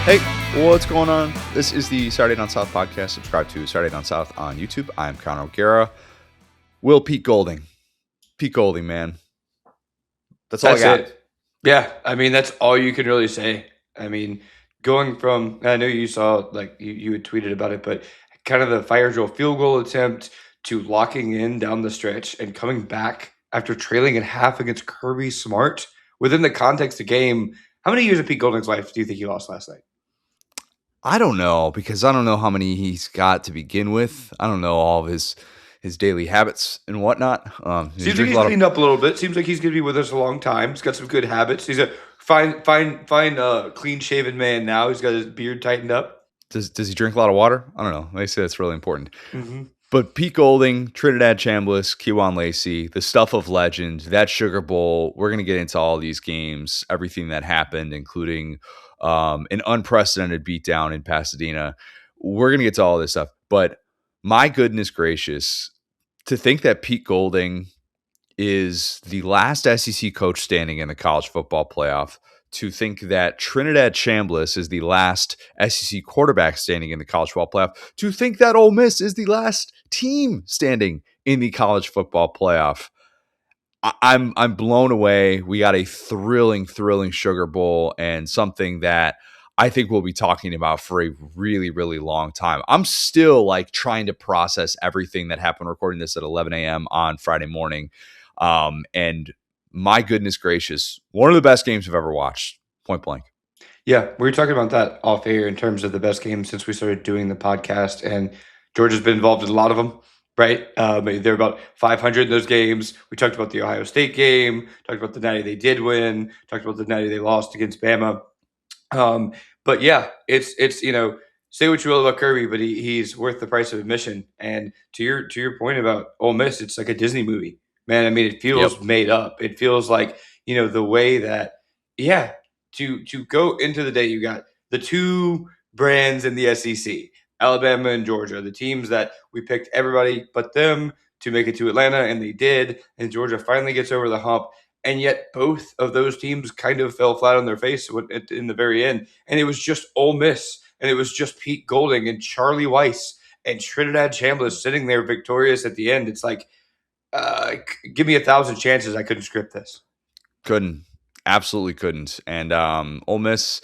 Hey, what's going on? This is the Saturday Down South podcast. Subscribe to Saturday Down South on YouTube. I'm Conor O'Gara. Pete Golding. Pete Golding, man. That's all I got. It. Yeah, I mean, that's all you can really say. I mean, going from, I know you saw, like, you had tweeted about it, but kind of the fire drill field goal attempt to locking in down the stretch and coming back after trailing at half against Kirby Smart within the context of game. How many years of Pete Golding's life do you think he lost last night? I don't know, because I don't know how many he's got to begin with. I don't know all of his daily habits and whatnot. Seems like he's cleaned up a little bit. Seems like he's going to be with us a long time. He's got some good habits. He's a fine, clean-shaven man now. He's got his beard tightened up. Does he drink a lot of water? I don't know. They say that's really important. Mm-hmm. But Pete Golding, Trinidad Chambliss, Kewan Lacey, the stuff of legend, that Sugar Bowl, we're going to get into all these games, everything that happened, including an unprecedented beatdown in Pasadena. We're going to get to all this stuff. But my goodness gracious, to think that Pete Golding is the last SEC coach standing in the college football playoff, to think that Trinidad Chambliss is the last SEC quarterback standing in the college football playoff, to think that Ole Miss is the last team standing in the college football playoff. I'm blown away. We got a thrilling Sugar Bowl, and something that I think we'll be talking about for a really, really long time. I'm still like trying to process everything that happened, recording this at 11 a.m. on Friday morning. And my goodness gracious, one of the best games I've ever watched, point blank. Yeah, we were talking about that off air in terms of the best games since we started doing the podcast, and Georgia's been involved in a lot of them, right? They're about 500 in those games. We talked about the Ohio State game, talked about the night they did win, talked about the night they lost against Bama. But yeah, it's say what you will about Kirby, but he's worth the price of admission. And to your point about Ole Miss, it's like a Disney movie, man. I mean, it feels made up. It feels like the way that to go into the day, you got the two brands in the SEC, Alabama and Georgia, the teams that we picked everybody but them to make it to Atlanta, and they did. And Georgia finally gets over the hump. And yet both of those teams kind of fell flat on their face in the very end. And it was just Ole Miss, and it was just Pete Golding and Charlie Weiss and Trinidad Chambliss sitting there victorious at the end. It's like, give me 1,000 chances I couldn't script this. Couldn't. Absolutely couldn't. And Ole Miss,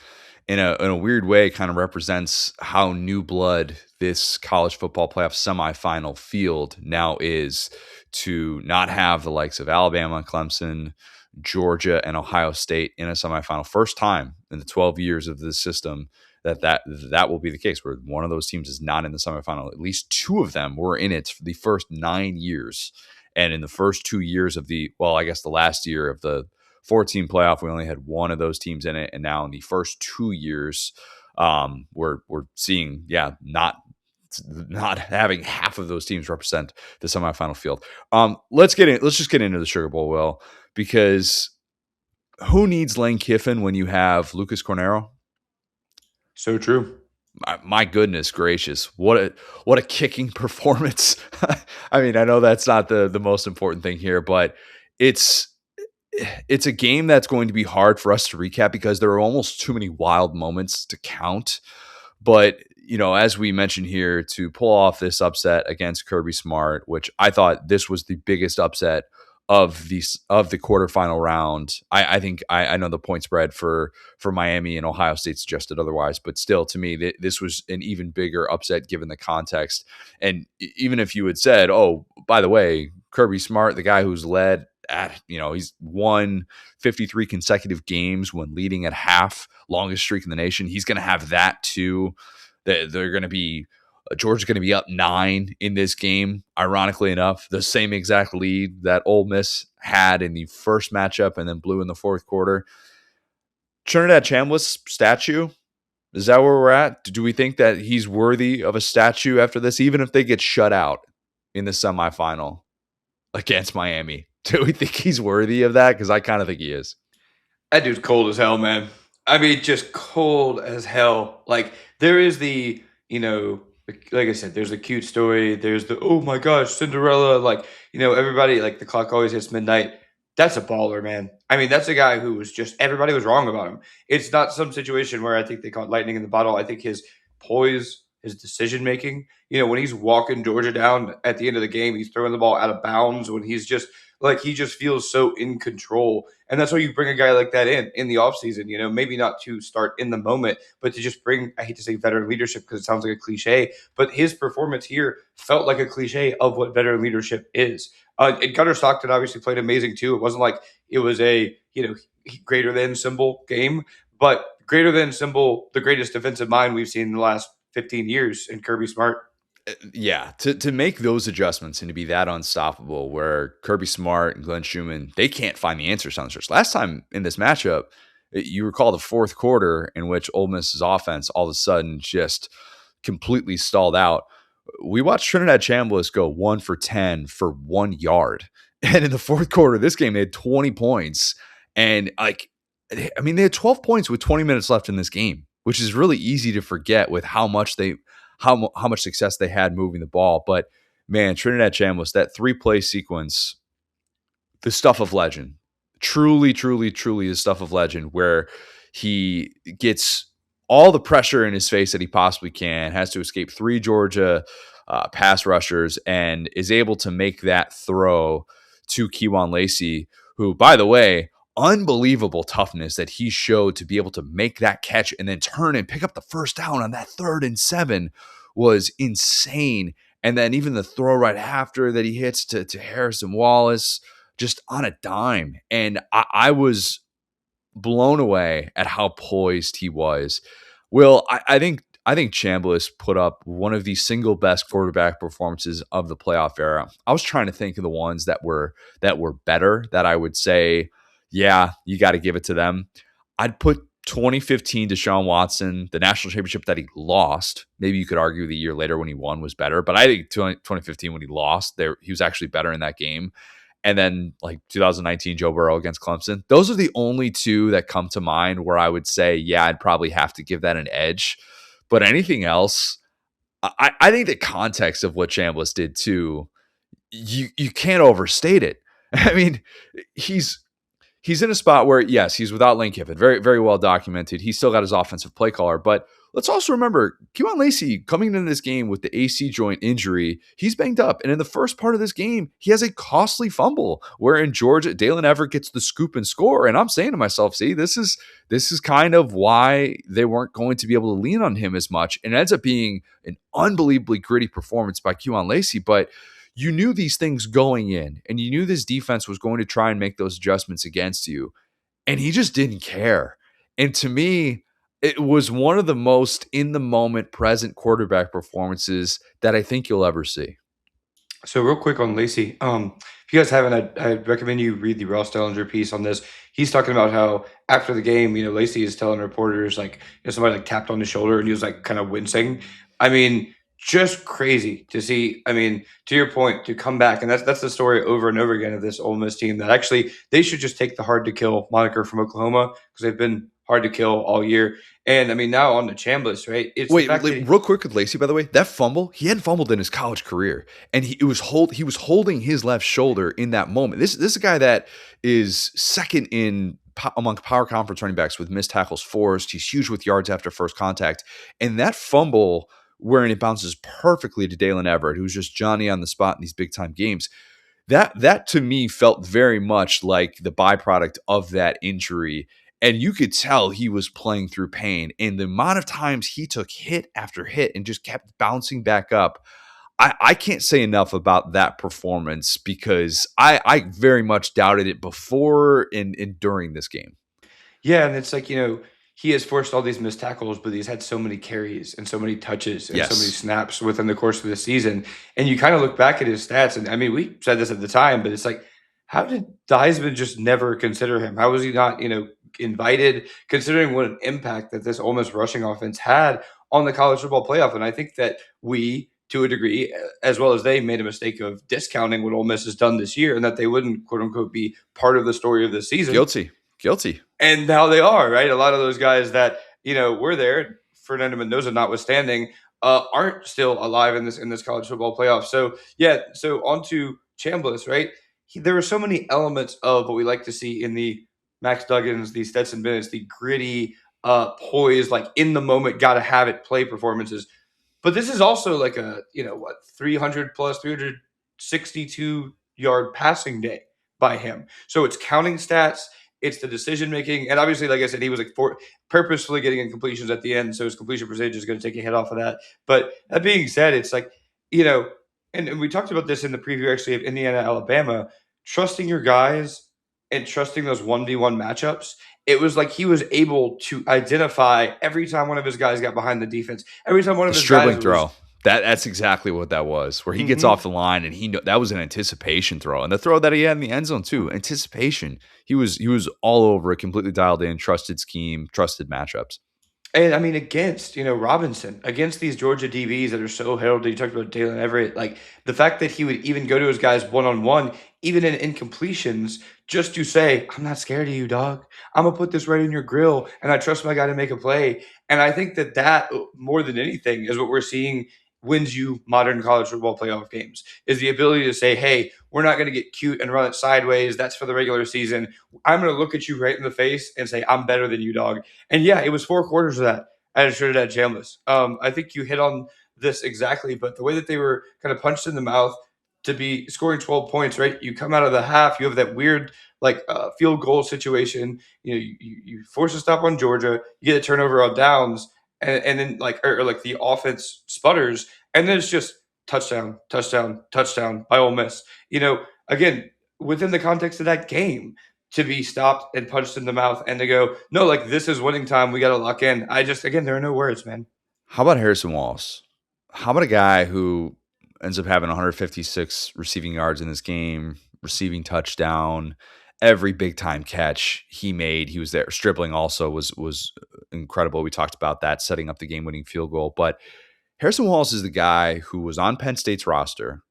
in a weird way, kind of represents how new blood this college football playoff semifinal field now is, to not have the likes of Alabama, Clemson, Georgia, and Ohio State in a semifinal. First time in the 12 years of this system that will be the case, where one of those teams is not in the semifinal. At least two of them were in it for the first 9 years. And in the first 2 years of the last year of the 14 playoff, we only had one of those teams in it. And now in the first 2 years, we're seeing, not having half of those teams represent the semifinal field. Let's just get into the Sugar Bowl, Will, because who needs Lane Kiffin when you have Lucas Cornero? So true. My goodness gracious, what a kicking performance. I mean, I know that's not the most important thing here, but it's a game that's going to be hard for us to recap because there are almost too many wild moments to count. But, as we mentioned here, to pull off this upset against Kirby Smart, which I thought this was the biggest upset of the quarterfinal round. I think I know the point spread for Miami and Ohio State suggested otherwise, but still, to me, this was an even bigger upset given the context. And even if you had said, oh, by the way, Kirby Smart, the guy who's led he's won 53 consecutive games when leading at half, longest streak in the nation. He's going to have that too. They're going to be Georgia's going to be up 9 in this game. Ironically enough, the same exact lead that Ole Miss had in the first matchup and then blew in the fourth quarter. Trinidad Chambliss statue. Is that where we're at? Do we think that he's worthy of a statue after this, even if they get shut out in the semifinal against Miami? Do we think he's worthy of that? Because I kind of think he is. That dude's cold as hell, man. I mean, just cold as hell. Like, there is the, like I said, there's a cute story. There's the, oh my gosh, Cinderella. Like, everybody, like, the clock always hits midnight. That's a baller, man. I mean, that's a guy who was just everybody was wrong about him. It's not some situation where I think they caught lightning in the bottle. I think his poise, his decision making, when he's walking Georgia down at the end of the game, he's throwing the ball out of bounds when he's just like he just feels so in control. And that's why you bring a guy like that in the offseason, maybe not to start in the moment, but to just bring, I hate to say veteran leadership because it sounds like a cliche, but his performance here felt like a cliche of what veteran leadership is. And Gunnar Stockton obviously played amazing too. It wasn't like it was a greater than symbol game, but greater than symbol, the greatest defensive mind we've seen in the last 15 years in Kirby Smart. Yeah, to make those adjustments and to be that unstoppable, where Kirby Smart and Glenn Schumann, they can't find the answers on the stretch. Last time in this matchup, you recall the fourth quarter in which Ole Miss's offense all of a sudden just completely stalled out. We watched Trinidad Chambliss go 1 for 10 for 1 yard. And in the fourth quarter of this game, they had 20 points. And they had 12 points with 20 minutes left in this game, which is really easy to forget with how much success they had moving the ball. But man, Trinidad Chambliss, that 3-play sequence, the stuff of legend, truly, truly, truly the stuff of legend, where he gets all the pressure in his face that he possibly can, has to escape 3 Georgia pass rushers, and is able to make that throw to Kewan Lacey, who, by the way, unbelievable toughness that he showed to be able to make that catch and then turn and pick up the first down on that 3rd and 7 was insane. And then even the throw right after that he hits to Harrison Wallace, just on a dime. And I was blown away at how poised he was. Will, I think Chambliss put up one of the single best quarterback performances of the playoff era. I was trying to think of the ones that were better, that I would say, yeah, you got to give it to them. I'd put 2015 Deshaun Watson, the national championship that he lost. Maybe you could argue the year later when he won was better, but I think 2015 when he lost, he was actually better in that game. And then like 2019 Joe Burrow against Clemson. Those are the only two that come to mind where I would say, yeah, I'd probably have to give that an edge. But anything else, I think the context of what Chambliss did too, you can't overstate it. I mean, he's in a spot where, yes, he's without Lane Kiffin. Very, very well documented. He's still got his offensive play caller. But let's also remember, Kewan Lacey coming into this game with the AC joint injury, he's banged up. And in the first part of this game, he has a costly fumble where in Georgia, Dalen Everett gets the scoop and score. And I'm saying to myself, see, this is kind of why they weren't going to be able to lean on him as much. And it ends up being an unbelievably gritty performance by Kewan Lacey. But you knew these things going in, and you knew this defense was going to try and make those adjustments against you, and he just didn't care. And to me, it was one of the most in-the-moment present quarterback performances that I think you'll ever see. So real quick on Lacey, if you guys haven't, I recommend you read the Ross Dellinger piece on this. He's talking about how after the game, Lacey is telling reporters like, somebody like tapped on his shoulder and he was like kind of wincing. I mean, just crazy to see. I mean, to your point, to come back, and that's the story over and over again of this Ole Miss team that actually they should just take the hard to kill moniker from Oklahoma because they've been hard to kill all year. And I mean, now on to Chambliss, right? It's Wait, real quick with Lacey, by the way, that fumble, he hadn't fumbled in his college career, and he was holding his left shoulder in that moment. This is a guy that is second in among power conference running backs with missed tackles forced. He's huge with yards after first contact, and that fumble wherein it bounces perfectly to Dalen Everett, who's just Johnny on the spot in these big time games. That to me felt very much like the byproduct of that injury. And you could tell he was playing through pain. And the amount of times he took hit after hit and just kept bouncing back up, I can't say enough about that performance because I very much doubted it before and during this game. Yeah, and it's like, he has forced all these missed tackles, but he's had so many carries and so many touches and so many Yes. snaps within the course of the season. And you kind of look back at his stats, and I mean, we said this at the time, but it's like, how did the Heisman just never consider him? How was he not, invited, considering what an impact that this Ole Miss rushing offense had on the college football playoff? And I think that we, to a degree, as well as they, made a mistake of discounting what Ole Miss has done this year, and that they wouldn't, quote unquote, be part of the story of the season. Guilty. And now they are, right? A lot of those guys that, were there, Fernando Mendoza notwithstanding, aren't still alive in this college football playoff. So yeah, so on to Chambliss, right? there were so many elements of what we like to see in the Max Duggins, the Stetson Bennett's, the gritty, poised, like in the moment, got to have it play performances. But this is also like a, 300 plus, 362-yard passing day by him. So it's counting stats, it's the decision making, and obviously, like I said, he was like purposefully getting incompletions at the end, so his completion percentage is going to take a hit off of that. But that being said, it's like, you know, and we talked about this in the preview actually of Indiana, Alabama, trusting your guys and trusting those 1v1 matchups. It was like he was able to identify every time one of his guys got behind the defense, every time one of The his guys dribbling was. throw. That's exactly what that was. Where he gets off the line and that was an anticipation throw, and the throw that he had in the end zone too. Anticipation. He was all over it, completely dialed in, trusted scheme, trusted matchups. And I mean, against, Robinson, against these Georgia DBs that are so heralded. You talked about Dalen Everett. Like the fact that he would even go to his guys one on one, even in incompletions, just to say, I'm not scared of you, dog. I'm going to put this right in your grill, and I trust my guy to make a play. And I think that more than anything, is what we're seeing wins you modern college football playoff games, is the ability to say, hey, we're not going to get cute and run it sideways. That's for the regular season. I'm going to look at you right in the face and say, I'm better than you, dog. And yeah, it was 4 quarters of that. I assured at Chambliss. I think you hit on this exactly, but the way that they were kind of punched in the mouth to be scoring 12 points, right? You come out of the half, you have that weird field goal situation. You force a stop on Georgia, you get a turnover on downs, and then or like the offense sputters, and then it's just touchdown, touchdown, touchdown by Ole Miss. Again, within the context of that game, to be stopped and punched in the mouth and to go, no, like this is winning time. We got to lock in. Again, there are no words, man. How about Harrison Wallace? How about a guy who ends up having 156 receiving yards in this game, receiving touchdown, every big time catch he made, he was there. Stribling also was incredible. We talked about that, setting up the game winning field goal. But Harrison Wallace is the guy who was on Penn State's roster,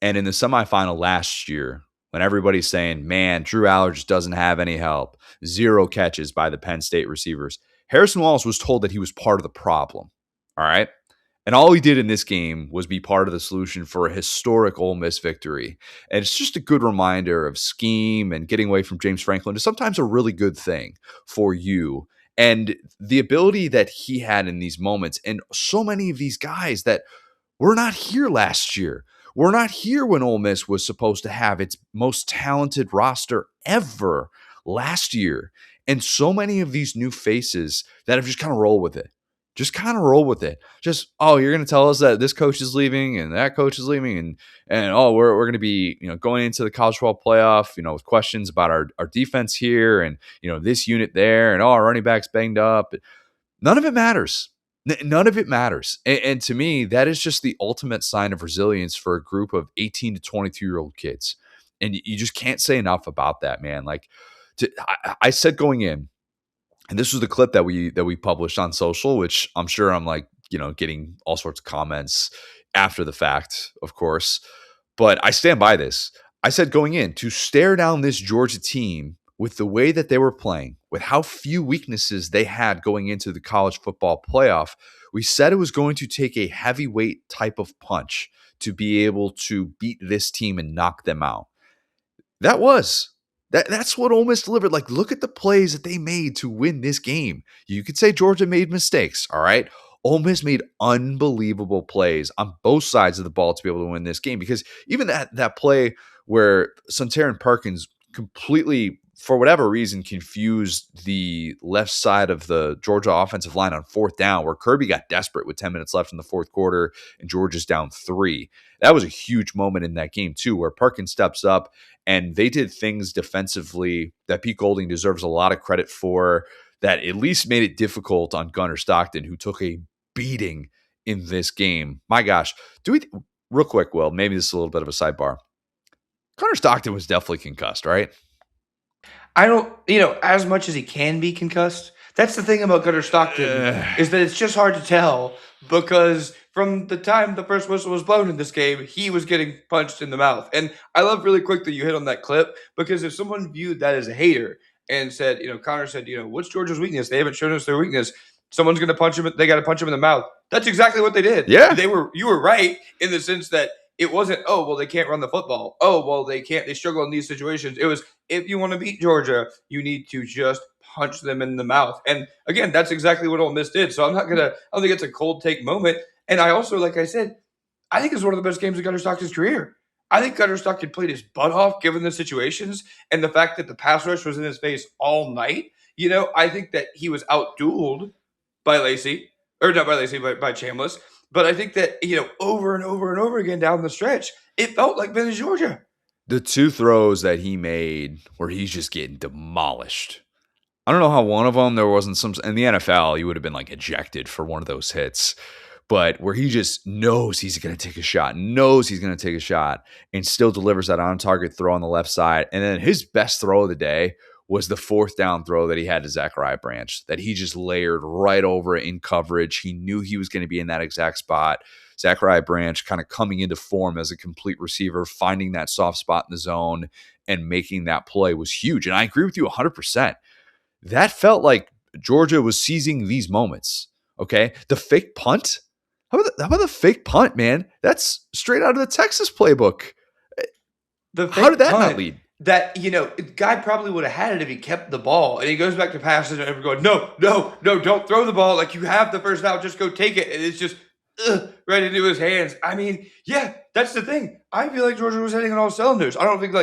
and in the semifinal last year, when everybody's saying, man, Drew Aller just doesn't have any help, 0 catches by the Penn State receivers, Harrison Wallace was told that he was part of the problem. All right. And all he did in this game was be part of the solution for a historic Ole Miss victory. And it's just a good reminder of scheme, and getting away from James Franklin is sometimes a really good thing for you. And the ability that he had in these moments, and so many of these guys that were not here last year. We're not here when Ole Miss was supposed to have its most talented roster ever last year. And so many of these new faces that have just kind of roll with it. Just kind of roll with it. Just, oh, you're going to tell us that this coach is leaving and that coach is leaving, and oh, we're going to be, going into the college football playoff, with questions about our defense here, and this unit there, and oh, our running back's banged up. None of it matters. None of it matters. And to me, that is just the ultimate sign of resilience for a group of 18 to 22-year-old kids. And you just can't say enough about that, man. Like, I said going in, and this was the clip that we published on social, which I'm sure I'm getting all sorts of comments after the fact, of course. But I stand by this. I said going in, to stare down this Georgia team with the way that they were playing, with how few weaknesses they had going into the college football playoff, we said it was going to take a heavyweight type of punch to be able to beat this team and knock them out. That's what Ole Miss delivered. Like, look at the plays that they made to win this game. You could say Georgia made mistakes, all right? Ole Miss made unbelievable plays on both sides of the ball to be able to win this game, because even that play where Suntaran Perkins completely, for whatever reason, confused the left side of the Georgia offensive line on 4th down, where Kirby got desperate with 10 minutes left in the 4th quarter and Georgia's down 3. That was a huge moment in that game too, where Perkins steps up and they did things defensively that Pete Golding deserves a lot of credit for, that at least made it difficult on Gunnar Stockton, who took a beating in this game. My gosh. Real quick, Will, maybe this is a little bit of a sidebar. Gunnar Stockton was definitely concussed, right? I don't, as much as he can be concussed. That's the thing about Gunnar Stockton, is that it's just hard to tell, because from the time the first whistle was blown in this game, he was getting punched in the mouth. And I love really quick that you hit on that clip, because if someone viewed that as a hater and said, Connor said, what's Georgia's weakness? They haven't shown us their weakness. Someone's going to punch him. They got to punch him in the mouth. That's exactly what they did. Yeah. You were right in the sense that It wasn't, oh, well, they can't run the football. Oh, well, they struggle in these situations. It was, if you want to beat Georgia, you need to just punch them in the mouth. And again, that's exactly what Ole Miss did. So I don't think it's a cold take moment. And I also, like I said, I think it's one of the best games of Gunnar Stockton's career. I think Gunnar Stockton played his butt off given the situations and the fact that the pass rush was in his face all night. I think that he was outdueled by Lacey, or not by Lacey, but by Chambliss. But I think that, over and over and over again down the stretch, it felt like Vintage Georgia. The 2 throws that he made where he's just getting demolished. I don't know how one of them, there wasn't some, in the NFL, you would have been like ejected for one of those hits. But where he just knows he's going to take a shot, and still delivers that on-target throw on the left side. And then his best throw of the day was the 4th down throw that he had to Zachariah Branch, that he just layered right over in coverage. He knew he was going to be in that exact spot. Zachariah Branch kind of coming into form as a complete receiver, finding that soft spot in the zone and making that play was huge. And I agree with you 100%. That felt like Georgia was seizing these moments. Okay. The fake punt. How about the fake punt, man? That's straight out of the Texas playbook. How did that not lead? That, the guy probably would have had it if he kept the ball. And he goes back to passing and everyone going, no, don't throw the ball. Like, you have the first down, just go take it. And it's just right into his hands. I mean, yeah, that's the thing. I feel like Georgia was hitting on all cylinders. I don't think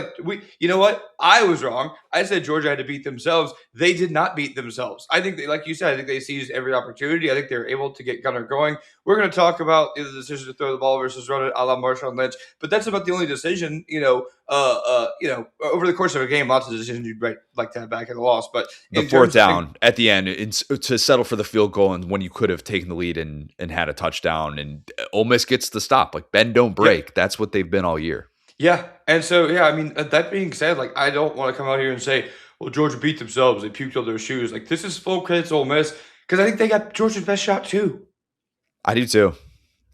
you know what? I was wrong. I said Georgia had to beat themselves. They did not beat themselves. I think like you said, I think they seized every opportunity. I think they were able to get Gunnar going. We're going to talk about the decision to throw the ball versus run it a la Marshawn Lynch, but that's about the only decision, over the course of a game, lots of decisions you'd like to have back in the loss. But the 4th down at the end to settle for the field goal, and when you could have taken the lead and had a touchdown, and Ole Miss gets the stop. Like, bend, don't break. Yeah. That's what they've been all year. Yeah. And so, I mean, that being said, like, I don't want to come out here and say, well, Georgia beat themselves. They puked on their shoes. Like, this is full credit to Ole Miss because I think they got Georgia's best shot too. I do too.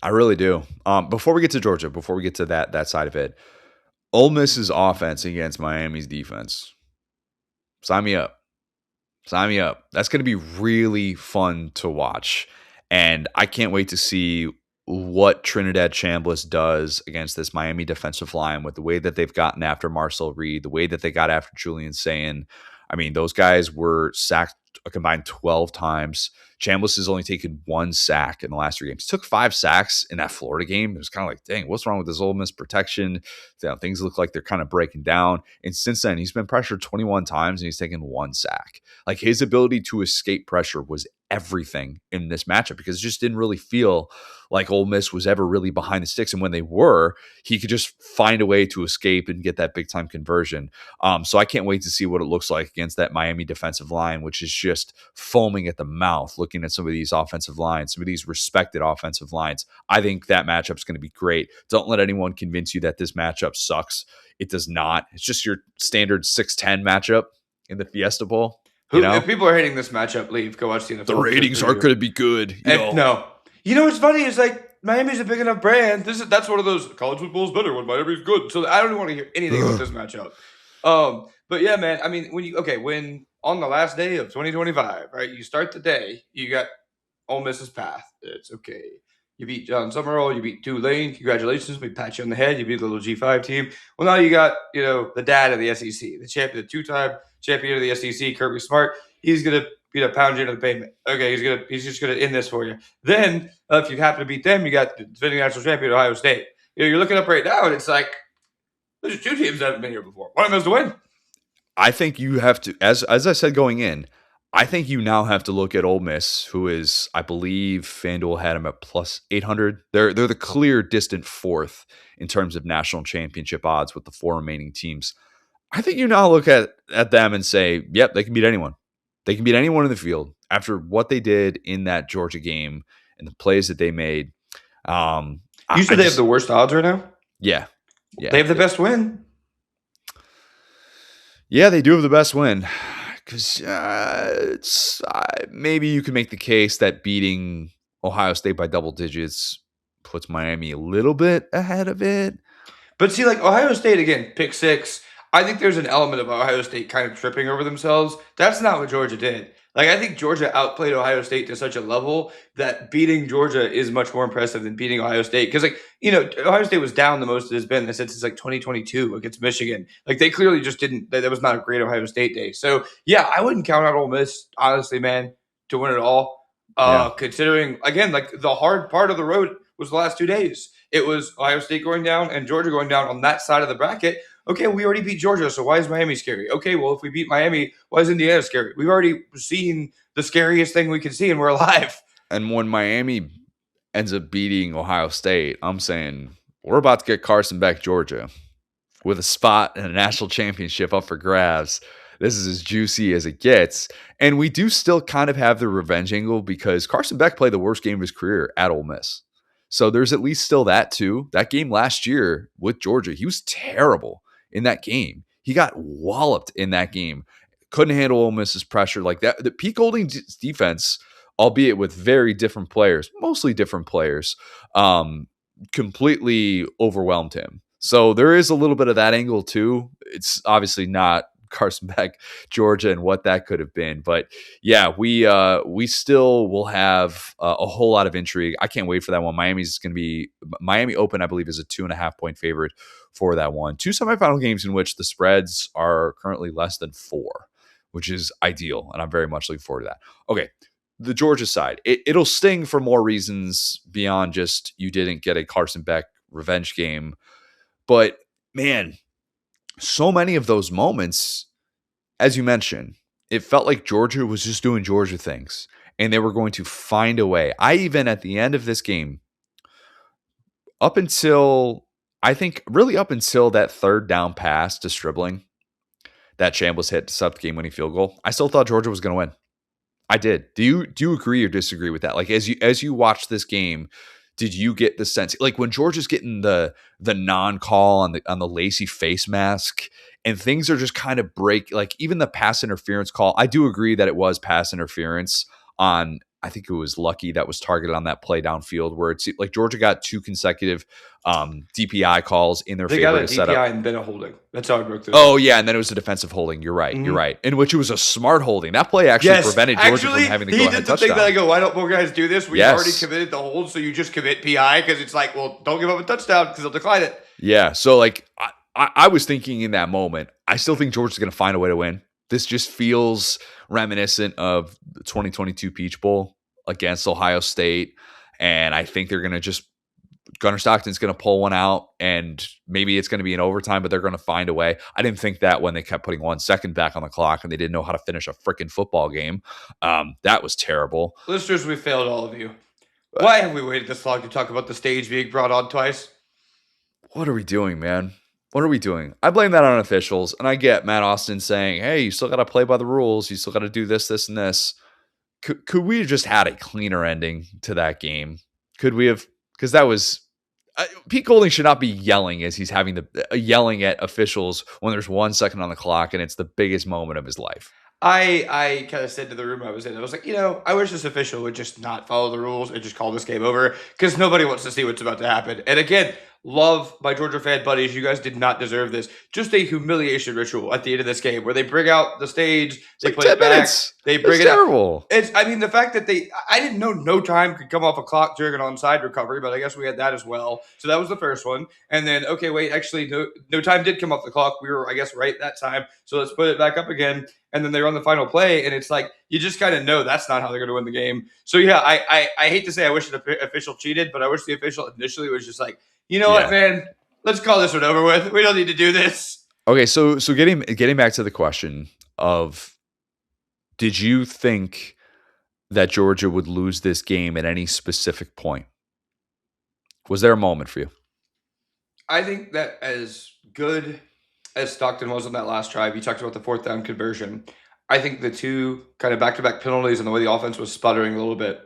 I really do. Before we get to Georgia, before we get to that side of it, Ole Miss's offense against Miami's defense. Sign me up. That's going to be really fun to watch. And I can't wait to see what Trinidad Chambliss does against this Miami defensive line with the way that they've gotten after Marcel Reed, the way that they got after Julian Sayin. I mean, those guys were sacked a combined 12 times. Chambliss has only taken 1 sack in the last 3 games. He took 5 sacks in that Florida game. It was kind of like, dang, what's wrong with this Ole Miss protection? Things look like they're kind of breaking down. And since then, he's been pressured 21 times and he's taken 1 sack. Like, his ability to escape pressure was everything in this matchup because it just didn't really feel like Ole Miss was ever really behind the sticks. And when they were, he could just find a way to escape and get that big time conversion. So I can't wait to see what it looks like against that Miami defensive line, which is just foaming at the mouth looking at some of these offensive lines, some of these respected offensive lines. I think that matchup's going to be great. Don't let anyone convince you that this matchup sucks. It does not. It's just your standard 6-10 matchup in the Fiesta Bowl. If people are hating this matchup, leave. Go watch the NFL. The ratings aren't going to be good. No. You know what's funny is like Miami's a big enough brand. That's one of those college football's better when Miami's good. So I don't want to hear anything about this matchup. But yeah, man. I mean, when on the last day of 2025, right? You start the day, you got Ole Miss's path. It's okay. You beat John Summerall. You beat Tulane. Congratulations. We pat you on the head. You beat the little G5 team. Well, now you got the dad of the SEC, the champion, the 2-time champion of the SEC, Kirby Smart. He's gonna pound you into the pavement. Okay, he's just gonna end this for you. Then if you happen to beat them, you got the defending national champion Ohio State. You're looking up right now, and it's like there's 2 teams that haven't been here before. One of them has to win. I think you have to, as I said going in, I think you now have to look at Ole Miss, who is, I believe, FanDuel had them at plus 800. They're the clear distant 4th in terms of national championship odds with the 4 remaining teams. I think you now look at them and say, yep, they can beat anyone. They can beat anyone in the field after what they did in that Georgia game and the plays that they made. You said they have the worst odds right now? Yeah. They have the best win. Yeah, they do have the best win. Because maybe you could make the case that beating Ohio State by double digits puts Miami a little bit ahead of it. But see, like Ohio State, again, pick 6. I think there's an element of Ohio State kind of tripping over themselves. That's not what Georgia did. Like, I think Georgia outplayed Ohio State to such a level that beating Georgia is much more impressive than beating Ohio State. Because, like, Ohio State was down the most it has been since like 2022 against Michigan. Like, they clearly just didn't. That was not a great Ohio State day. So, yeah, I wouldn't count out Ole Miss, honestly, man, to win it all. Yeah. Considering, again, like the hard part of the road was the last 2 days. It was Ohio State going down and Georgia going down on that side of the bracket. Okay, we already beat Georgia, so why is Miami scary? Okay, well, if we beat Miami, why is Indiana scary? We've already seen the scariest thing we can see, and we're alive. And when Miami ends up beating Ohio State, I'm saying we're about to get Carson Beck, Georgia, with a spot in a national championship up for grabs. This is as juicy as it gets. And we do still kind of have the revenge angle because Carson Beck played the worst game of his career at Ole Miss. So there's at least still that too. That game last year with Georgia, he was terrible in that game. He got walloped in that game. Couldn't handle Ole Miss's pressure like that. The Pete Golding's defense, albeit with very different players, mostly different players, completely overwhelmed him. So there is a little bit of that angle too. It's obviously not Carson Beck, Georgia, and what that could have been. But yeah, we still will have a whole lot of intrigue. I can't wait for that one. Miami's going to be Miami Open, I believe, is a 2.5-point favorite for that one. 2 semifinal games in which the spreads are currently less than 4, which is ideal, and I'm very much looking forward to that. Okay, the Georgia side, it'll sting for more reasons beyond just you didn't get a Carson Beck revenge game. But man, so many of those moments, as you mentioned, it felt like Georgia was just doing Georgia things and they were going to find a way. I even at the end of this game, up until that third down pass to Stribling, that Chambliss hit to sub the game-winning field goal, I still thought Georgia was going to win. I did. Do you agree or disagree with that? Like as you watch this game, did you get the sense like when Georgia's getting the non-call on the Lacey face mask and things are just kind of break, like even the pass interference call, I do agree that it was pass interference on, I think it was Lucky that was targeted on that play downfield where it's like Georgia got 2 consecutive DPI calls in their They favor got a to set up. DPI and then a holding. That's how it broke through. Oh, yeah, and then it was a defensive holding. You're right. You're right. In which it was a smart holding. That play actually prevented Georgia from having the go-ahead touchdown. He did the thing that I go, why don't more guys do this? We've already committed the hold, so you just commit PI because it's like, well, don't give up a touchdown because they'll decline it. Yeah, so like I was thinking in that moment, I still think Georgia's going to find a way to win. This just feels reminiscent of the 2022 Peach Bowl against Ohio State, and I think they're going to just Gunnar Stockton's going to pull one out, and maybe it's going to be in overtime, but they're going to find a way. I didn't think that when they kept putting 1 second back on the clock and they didn't know how to finish a freaking football game. That was terrible. Listeners, we failed all of you. Why have we waited this long to talk about the stage being brought on twice? What are we doing, man? What are we doing? I blame that on officials, and I get Matt Austin saying, hey, you still got to play by the rules. You still got to do this, this, and this. Could we have just had a cleaner ending to that game? Could we have? Because that was Pete Golding should not be yelling as he's having yelling at officials when there's 1 second on the clock and it's the biggest moment of his life. I kind of said to the room I was in, I was like, I wish this official would just not follow the rules and just call this game over because nobody wants to see what's about to happen. And again, love my Georgia fan buddies. You guys did not deserve this. Just a humiliation ritual at the end of this game where they bring out the stage, they play it back, they bring it terrible. It's the fact that I didn't know no time could come off a clock during an onside recovery, but I guess we had that as well. So that was the first one. And then, okay, wait, actually no time did come off the clock. We were, I guess, right that time. So let's put it back up again. And then they run the final play, and it's like you just kind of know that's not how they're going to win the game. So yeah, I hate to say I wish the official cheated, but I wish the official initially was just like, what, man, let's call this one over with. We don't need to do this. Okay, so getting back to the question of, did you think that Georgia would lose this game at any specific point? Was there a moment for you? I think that as good as Stockton was on that last drive, you talked about the 4th down conversion. I think the 2 kind of back-to-back penalties and the way the offense was sputtering a little bit.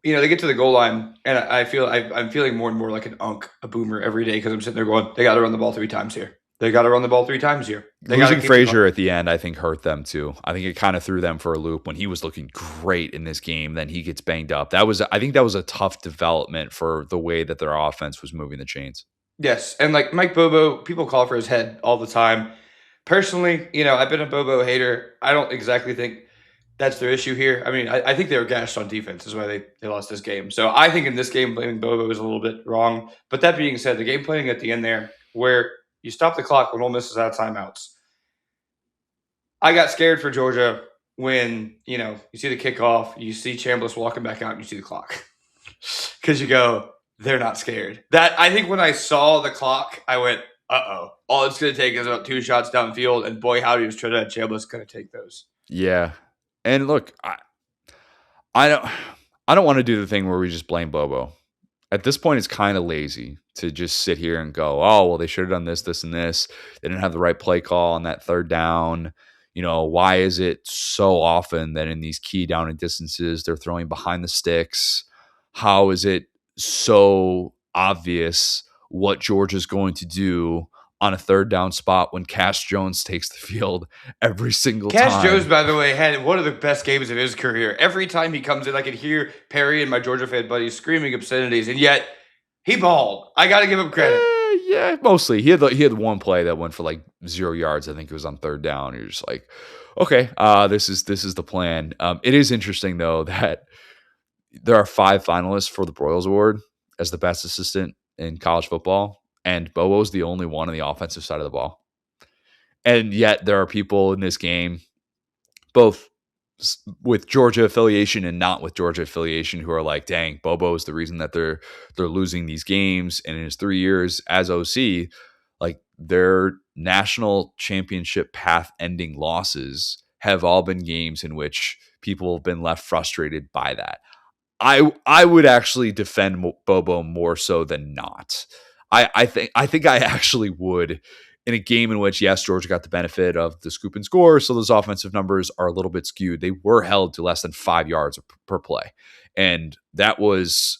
They get to the goal line, and I'm feeling more and more like a boomer every day because I'm sitting there going, they got to run the ball 3 times here. They got to run the ball 3 times here. Losing Frazier at the end, I think, hurt them too. I think it kind of threw them for a loop when he was looking great in this game. Then he gets banged up. I think that was a tough development for the way that their offense was moving the chains. Yes, and like Mike Bobo, people call for his head all the time. Personally, I've been a Bobo hater. I don't exactly think that's their issue here. I mean, I think they were gashed on defense is why they lost this game. So I think in this game, blaming Bobo is a little bit wrong. But that being said, the game planning at the end there, where you stop the clock when Ole Miss is out of timeouts. I got scared for Georgia when, you see the kickoff, you see Chambliss walking back out, and you see the clock. Because you go, they're not scared. That I think when I saw the clock, I went, uh-oh. All it's going to take is about 2 shots downfield, and boy, howdy was Trinidad Chambliss going to take those. Yeah. And look, I don't want to do the thing where we just blame Bobo. At this point, it's kind of lazy to just sit here and go, oh, well, they should have done this, this, and this. They didn't have the right play call on that third down. Why is it so often that in these key down and distances, they're throwing behind the sticks? How is it so obvious what Georgia's going to do on a third down spot when Cash Jones takes the field every single time? Cash Jones, by the way, had one of the best games of his career. Every time he comes in, I could hear Perry and my Georgia fan buddies screaming obscenities, and yet he balled. I got to give him credit. Yeah, mostly. He had one play that went for like 0 yards. I think it was on third down. You're just like, okay, this is the plan. It is interesting though that there are 5 finalists for the Broyles Award as the best assistant in college football, and Bobo's the only one on the offensive side of the ball. And yet there are people in this game, both with Georgia affiliation and not with Georgia affiliation, who are like, dang, Bobo is the reason that they're losing these games. And in his 3 years as OC, like their national championship path ending losses have all been games in which people have been left frustrated by that. I would actually defend Bobo more so than not. I think I actually would, in a game in which, yes, Georgia got the benefit of the scoop and score, so those offensive numbers are a little bit skewed. They were held to less than 5 yards per play, and that was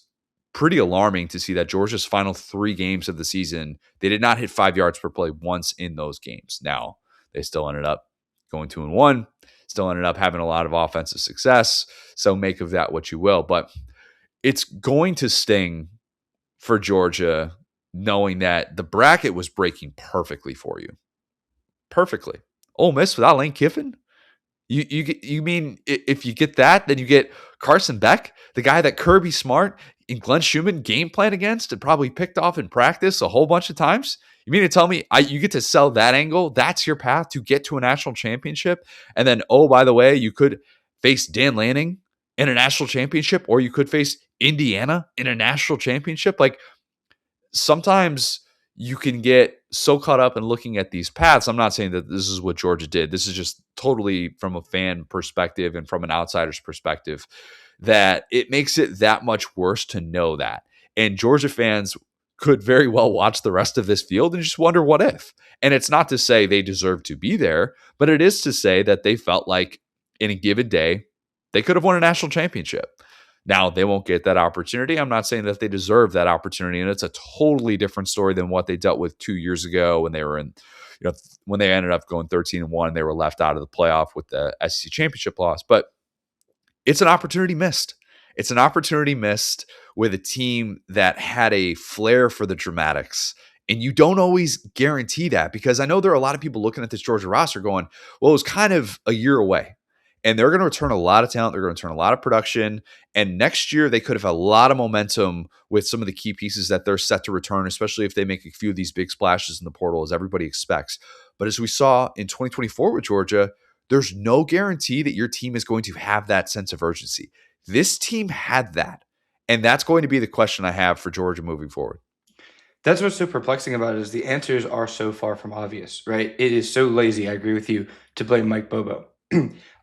pretty alarming to see that Georgia's final 3 games of the season, they did not hit 5 yards per play once in those games. Now, they still ended up going 2-1, still ended up having a lot of offensive success, so make of that what you will, but it's going to sting for Georgia knowing that the bracket was breaking perfectly for you. Perfectly. Ole Miss without Lane Kiffin? You mean if you get that, then you get Carson Beck, the guy that Kirby Smart and Glenn Schumann game plan against and probably picked off in practice a whole bunch of times? You mean to tell me you get to sell that angle? That's your path to get to a national championship? And then, oh, by the way, you could face Dan Lanning in a national championship, or you could face Indiana in a national championship. Like, sometimes you can get so caught up in looking at these paths. I'm not saying that this is what Georgia did. This is just totally from a fan perspective and from an outsider's perspective that it makes it that much worse to know that. And Georgia fans could very well watch the rest of this field and just wonder what if. And it's not to say they deserve to be there, but it is to say that they felt like in a given day, they could have won a national championship. Now, they won't get that opportunity. I'm not saying that they deserve that opportunity, and it's a totally different story than what they dealt with 2 years ago when they were in, when they ended up going 13-1 and they were left out of the playoff with the SEC championship loss. But it's an opportunity missed. It's an opportunity missed with a team that had a flair for the dramatics. And you don't always guarantee that, because I know there are a lot of people looking at this Georgia roster going, well, it was kind of a year away. And they're going to return a lot of talent. They're going to return a lot of production. And next year, they could have a lot of momentum with some of the key pieces that they're set to return, especially if they make a few of these big splashes in the portal, as everybody expects. But as we saw in 2024 with Georgia, there's no guarantee that your team is going to have that sense of urgency. This team had that. And that's going to be the question I have for Georgia moving forward. That's what's so perplexing about it, is the answers are so far from obvious, right? It is so lazy, I agree with you, to blame Mike Bobo.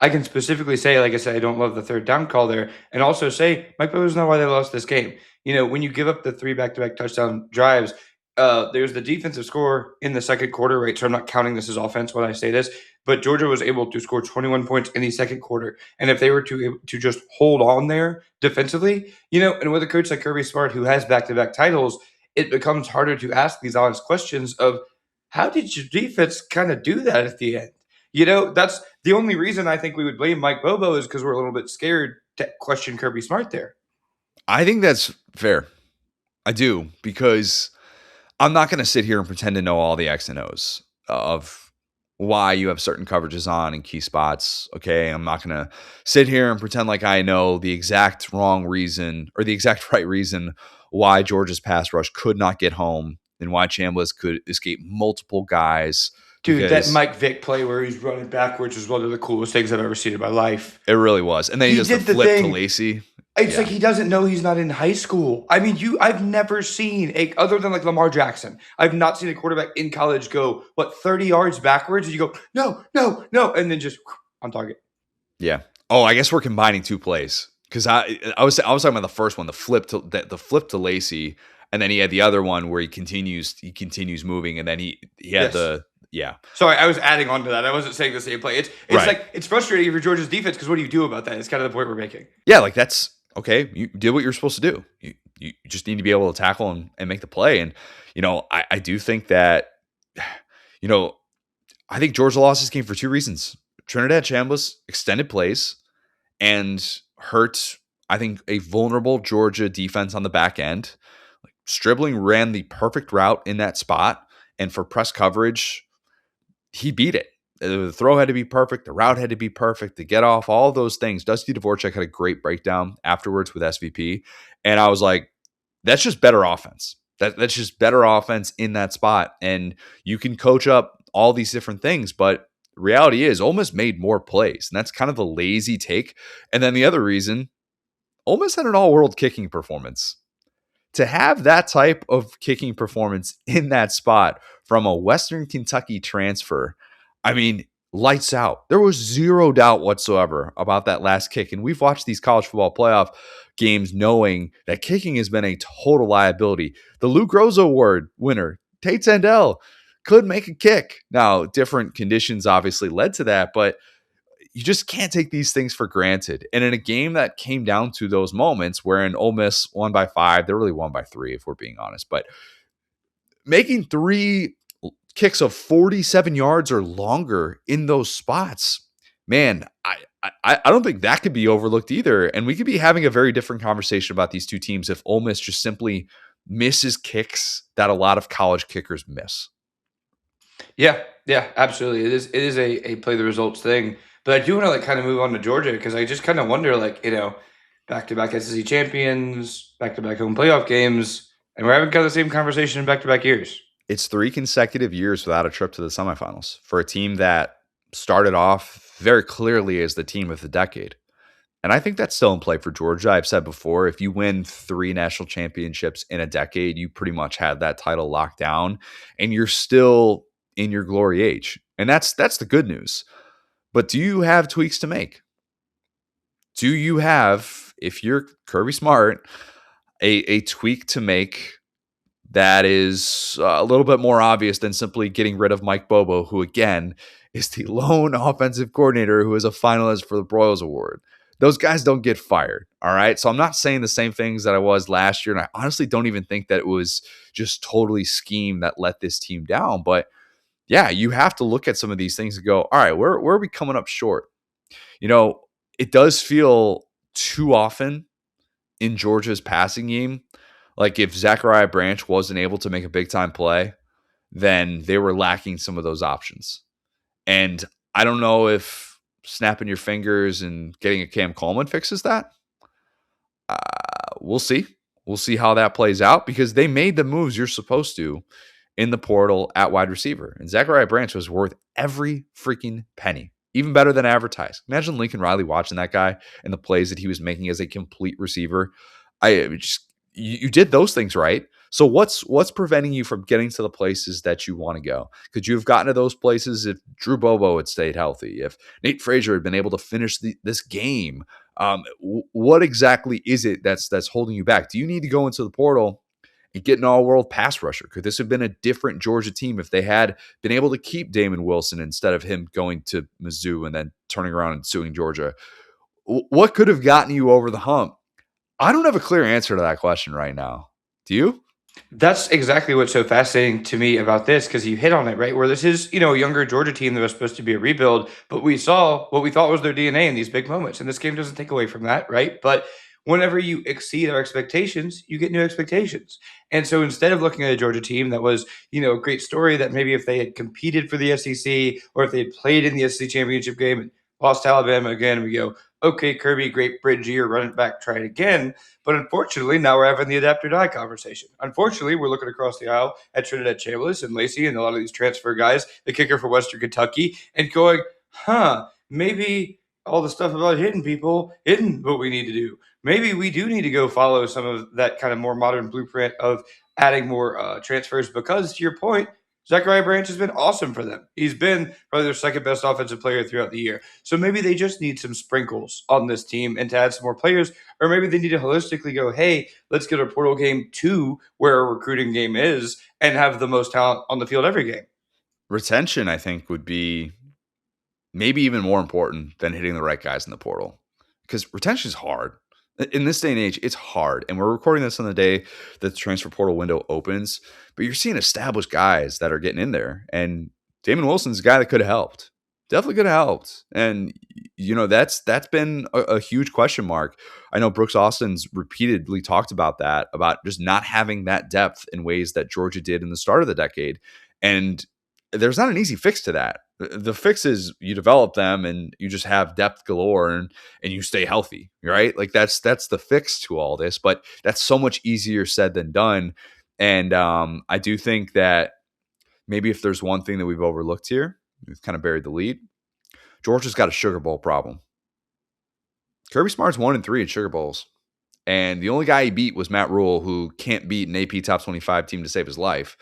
I can specifically say, like I said, I don't love the third down call there, and also say Mike Bobo's not why they lost this game. When you give up the 3 back-to-back touchdown drives, there's the defensive score in the second quarter, right? So I'm not counting this as offense when I say this, but Georgia was able to score 21 points in the second quarter. And if they were to just hold on there defensively, and with a coach like Kirby Smart, who has back-to-back titles, it becomes harder to ask these honest questions of, how did your defense kind of do that at the end? That's the only reason I think we would blame Mike Bobo, is because we're a little bit scared to question Kirby Smart there. I think that's fair. I do, because I'm not going to sit here and pretend to know all the X and O's of why you have certain coverages on in key spots. Okay, I'm not going to sit here and pretend like I know the exact wrong reason or the exact right reason why Georgia's pass rush could not get home and why Chambliss could escape multiple guys, Dude, that because Mike Vick play where he's running backwards was one of the coolest things I've ever seen in my life. it really was. And then he He does the did the flip to thing. Lacey. It's Yeah. like he doesn't know he's not in high school. I mean, I've never seen other than like Lamar Jackson. I've not seen a quarterback in college go 30 yards backwards, and you go no, no, no, and then just on target. Yeah. Oh, I guess we're combining two plays because I was talking about the first one, the flip to Lacey, and then he had the other one where he continues moving, and then he had Yes. yeah. Sorry, I was adding on to that. I wasn't saying the same play. It's Right. like it's frustrating for Georgia's defense because what do you do about that? It's kind of the point we're making. Yeah, like that's okay. You did what you're supposed to do. You just need to be able to tackle and make the play. And I do think that I think Georgia lost this game for two reasons. Trinidad Chambliss extended plays and hurt, I think, a vulnerable Georgia defense on the back end. Like Stribling ran the perfect route in that spot, and for press coverage, he beat it. The throw had to be perfect. The route had to be perfect. The get off, all those things. Dusty Dvorak had a great breakdown afterwards with SVP. And I was like, that's just better offense. That's just better offense in that spot. And you can coach up all these different things, but the reality is Ole Miss made more plays. And that's kind of the lazy take. And then the other reason, Ole Miss had an all-world kicking performance. To have that type of kicking performance in that spot from a Western Kentucky transfer, I mean, lights out. There was zero doubt whatsoever about that last kick. And we've watched these college football playoff games knowing that kicking has been a total liability. The Lou Groza Award winner, Tate Sandell, could make a kick. Now, different conditions obviously led to that, but you just can't take these things for granted. And in a game that came down to those moments wherein Ole Miss won by 5, they really won by 3 if we're being honest, but making 3 kicks of 47 yards or longer in those spots, man, I don't think that could be overlooked either. And we could be having a very different conversation about these two teams if Ole Miss just simply misses kicks that a lot of college kickers miss. Yeah, absolutely. It is a play the results thing. But I do want to kind of move on to Georgia because I just kind of wonder back to back SEC champions, back to back home playoff games, and we're having kind of the same conversation in back to back years. It's 3 consecutive years without a trip to the semifinals for a team that started off very clearly as the team of the decade. And I think that's still in play for Georgia. I've said before, if you win 3 national championships in a decade, you pretty much had that title locked down and you're still in your glory age. And that's the good news. But do you have tweaks to make? Do you have, if you're Kirby Smart, a tweak to make that is a little bit more obvious than simply getting rid of Mike Bobo, who again is the lone offensive coordinator who is a finalist for the Broyles Award? Those guys don't get fired, all right? So I'm not saying the same things that I was last year, and I honestly don't even think that it was just totally scheme that let this team down. But yeah, you have to look at some of these things and go, all right, where are we coming up short? It does feel too often in Georgia's passing game, like if Zachariah Branch wasn't able to make a big time play, then they were lacking some of those options. And I don't know if snapping your fingers and getting a Cam Coleman fixes that. We'll see. We'll see how that plays out because they made the moves you're supposed to in the portal at wide receiver. And Zachariah Branch was worth every freaking penny, even better than advertised. Imagine Lincoln Riley watching that guy and the plays that he was making as a complete receiver. You did those things right. So what's preventing you from getting to the places that you want to go? Could you have gotten to those places if Drew Bobo had stayed healthy? If Nate Frazier had been able to finish this game? What exactly is it that's holding you back? Do you need to go into the portal and get an all-world pass rusher? Could this have been a different Georgia team if they had been able to keep Damon Wilson instead of him going to Mizzou and then turning around and suing Georgia? What could have gotten you over the hump? I don't have a clear answer to that question right now. Do you? That's exactly what's so fascinating to me about this because you hit on it, right? Where this is, a younger Georgia team that was supposed to be a rebuild, but we saw what we thought was their DNA in these big moments. And this game doesn't take away from that, right? But whenever you exceed our expectations, you get new expectations. And so instead of looking at a Georgia team that was, a great story that maybe if they had competed for the SEC or if they had played in the SEC championship game and lost to Alabama again, we go, okay, Kirby, great bridge year, run it back, try it again. But unfortunately, now we're having the adapt or die conversation. Unfortunately, we're looking across the aisle at Trinidad Chambliss and Lacey and a lot of these transfer guys, the kicker for Western Kentucky, and going, maybe all the stuff about hitting people isn't what we need to do. Maybe we do need to go follow some of that kind of more modern blueprint of adding more transfers because, to your point, Zachariah Branch has been awesome for them. He's been probably their second best offensive player throughout the year. So maybe they just need some sprinkles on this team and to add some more players, or maybe they need to holistically go, hey, let's get a portal game to where a recruiting game is and have the most talent on the field every game. Retention, I think, would be maybe even more important than hitting the right guys in the portal, because retention is hard. In this day and age, it's hard. And we're recording this on the day that the transfer portal window opens, but you're seeing established guys that are getting in there. And Damon Wilson's a guy that could have helped. Definitely could have helped. And, that's been a huge question mark. I know Brooks Austin's repeatedly talked about that, about just not having that depth in ways that Georgia did in the start of the decade. And there's not an easy fix to that. The fix is you develop them and you just have depth galore and you stay healthy, right? Like that's the fix to all this, but that's so much easier said than done. And I do think that maybe if there's one thing that we've overlooked here, we've kind of buried the lead. Georgia's got a Sugar Bowl problem. Kirby Smart's 1-3 at Sugar Bowls. And the only guy he beat was Matt Rule, who can't beat an AP Top 25 team to save his life.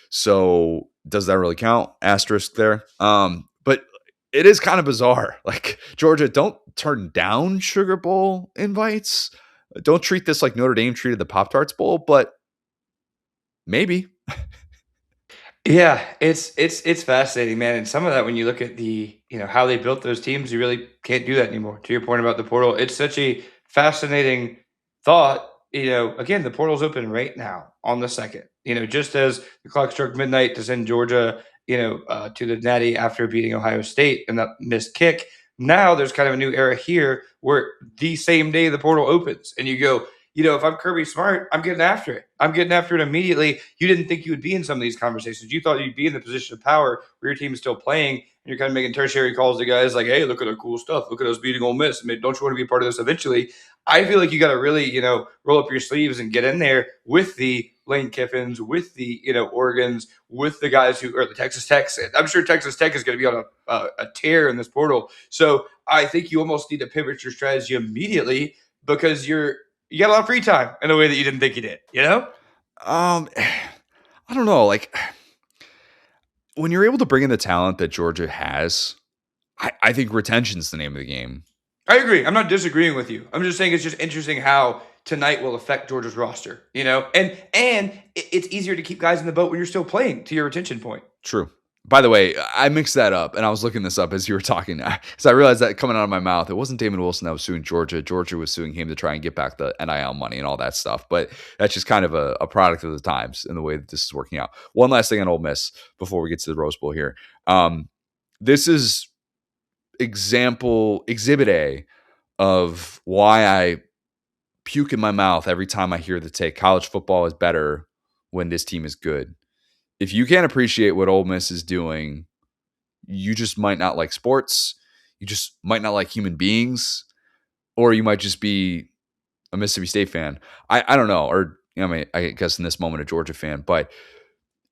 So does that really count? Asterisk there. But it is kind of bizarre. Like, Georgia, don't turn down Sugar Bowl invites. Don't treat this like Notre Dame treated the Pop-Tarts Bowl, but maybe. Yeah, it's fascinating, man. And some of that, when you look at the, how they built those teams, you really can't do that anymore. To your point about the portal, it's such a fascinating thought. Again, the portal's open right now on the 2nd. Just as the clock struck midnight to send Georgia, to the Natty after beating Ohio State and that missed kick. Now there's kind of a new era here where the same day the portal opens, and you go, if I'm Kirby Smart, I'm getting after it. I'm getting after it immediately. You didn't think you would be in some of these conversations. You thought you'd be in the position of power where your team is still playing, and you're kind of making tertiary calls to guys like, hey, look at our cool stuff. Look at us beating Ole Miss. I mean, don't you want to be a part of this eventually? I feel like you got to really, roll up your sleeves and get in there with the Lane Kiffins, with the, Oregons, with the guys who are the Texas Techs. I'm sure Texas Tech is going to be on a tear in this portal. So I think you almost need to pivot your strategy immediately because you got a lot of free time in a way that you didn't think you did, I don't know. Like, when you're able to bring in the talent that Georgia has, I think retention's the name of the game. I agree. I'm not disagreeing with you. I'm just saying it's just interesting how tonight will affect Georgia's roster, and it's easier to keep guys in the boat when you're still playing, to your retention point. True. By the way, I mixed that up, and I was looking this up as you were talking, because I realized that coming out of my mouth, it wasn't Damon Wilson that was suing Georgia. Georgia was suing him to try and get back the NIL money and all that stuff. But that's just kind of a product of the times and the way that this is working out. One last thing on Ole Miss before we get to the Rose Bowl here. This is exhibit A of why I puke in my mouth every time I hear the take, college football is better when this team is good. If you can't appreciate what Ole Miss is doing, you just might not like sports. You just might not like human beings, or you might just be a Mississippi State fan. I don't know, or I guess in this moment a Georgia fan. But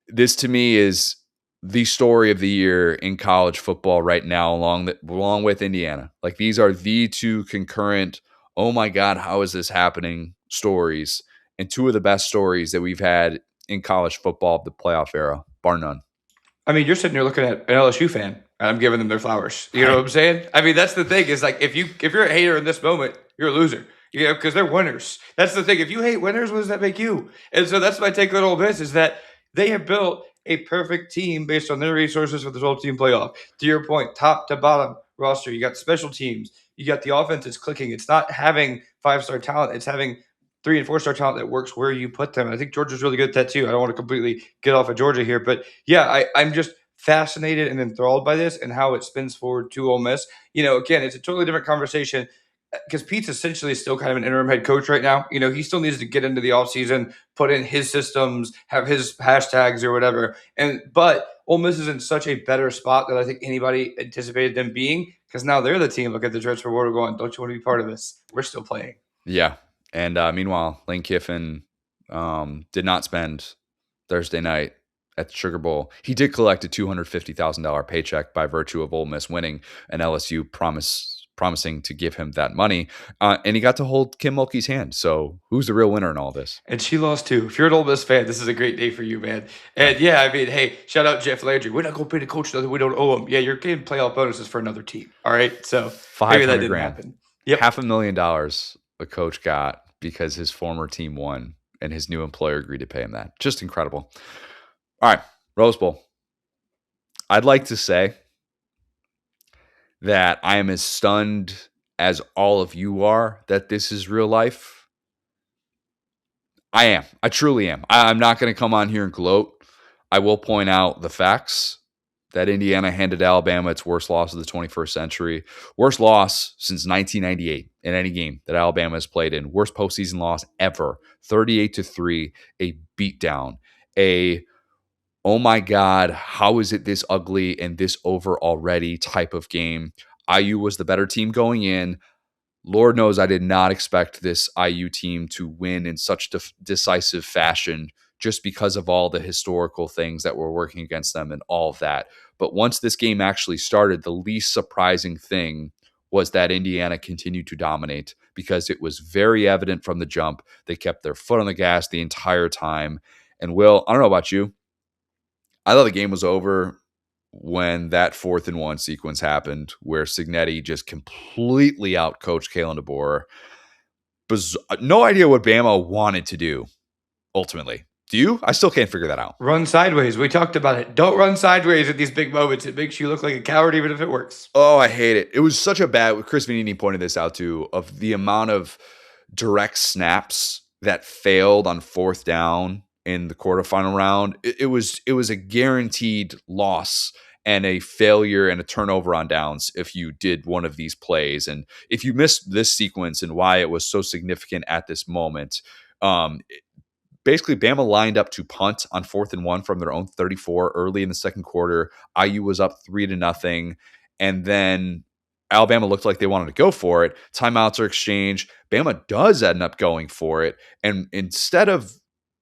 this to me is the story of the year in college football right now, along with Indiana. Like, these are the two concurrent, oh my God, how is this happening stories, and two of the best stories that we've had in college football of the playoff era, bar none. I mean, you're sitting there looking at an LSU fan, and I'm giving them their flowers. You know what I'm saying? I mean, that's the thing is, like, if you're a hater in this moment, you're a loser. Because they're winners. That's the thing. If you hate winners, what does that make you? And so that's my take on Ole Miss, is that they have built a perfect team based on their resources for the 12-team playoff. To your point, top to bottom roster, you got special teams, you got the offense is clicking. It's not having 5-star talent. It's having 3- and 4-star talent that works where you put them. And I think Georgia's really good at that too. I don't want to completely get off of Georgia here, but yeah, I'm just fascinated and enthralled by this and how it spins forward to Ole Miss. Again, it's a totally different conversation because Pete's essentially still kind of an interim head coach right now. He still needs to get into the offseason, put in his systems, have his hashtags or whatever. But Ole Miss is in such a better spot than I think anybody anticipated them being, because now they're the team. Look at the transfer portal going, don't you want to be part of this? We're still playing. Yeah. And meanwhile, Lane Kiffin did not spend Thursday night at the Sugar Bowl. He did collect a $250,000 paycheck by virtue of Ole Miss winning, and LSU promising to give him that money. And he got to hold Kim Mulkey's hand. So who's the real winner in all this? And she lost too. If you're an Ole Miss fan, this is a great day for you, man. And yeah, I mean, hey, shout out Jeff Landry. We're not going to pay the coach nothing we don't owe him. Yeah, you're getting playoff bonuses for another team. All right, so maybe that didn't happen. Yep. $500,000 a coach got because his former team won and his new employer agreed to pay him that. Just incredible. All right, Rose Bowl. I'd like to say that I am as stunned as all of you are that this is real life. I am. I truly am. I'm not going to come on here and gloat. I will point out the facts that Indiana handed Alabama its worst loss of the 21st century. Worst loss since 1998 in any game that Alabama has played in. Worst postseason loss ever. 38-3, a beatdown. Oh my God, how is it this ugly and this over already type of game. IU was the better team going in. Lord knows I did not expect this IU team to win in such decisive fashion just because of all the historical things that were working against them and all of that. But once this game actually started, the least surprising thing was that Indiana continued to dominate because it was very evident from the jump. They kept their foot on the gas the entire time. And Will, I don't know about you, I thought the game was over when that 4th and 1 sequence happened where Cignetti just completely outcoached Kalen DeBoer. No idea what Bama wanted to do ultimately. Do you? I still can't figure that out. Run sideways. We talked about it. Don't run sideways at these big moments. It makes you look like a coward even if it works. Oh, I hate it. It was such a bad – Chris Vanini pointed this out too, of the amount of direct snaps that failed on 4th down in the quarterfinal round. It was a guaranteed loss and a failure and a turnover on downs if you did one of these plays. And if you missed this sequence and why it was so significant at this moment, basically Bama lined up to punt on 4th and 1 from their own 34 early in the second quarter. IU was up 3-0. And then Alabama looked like they wanted to go for it. Timeouts are exchanged. Bama does end up going for it. And instead of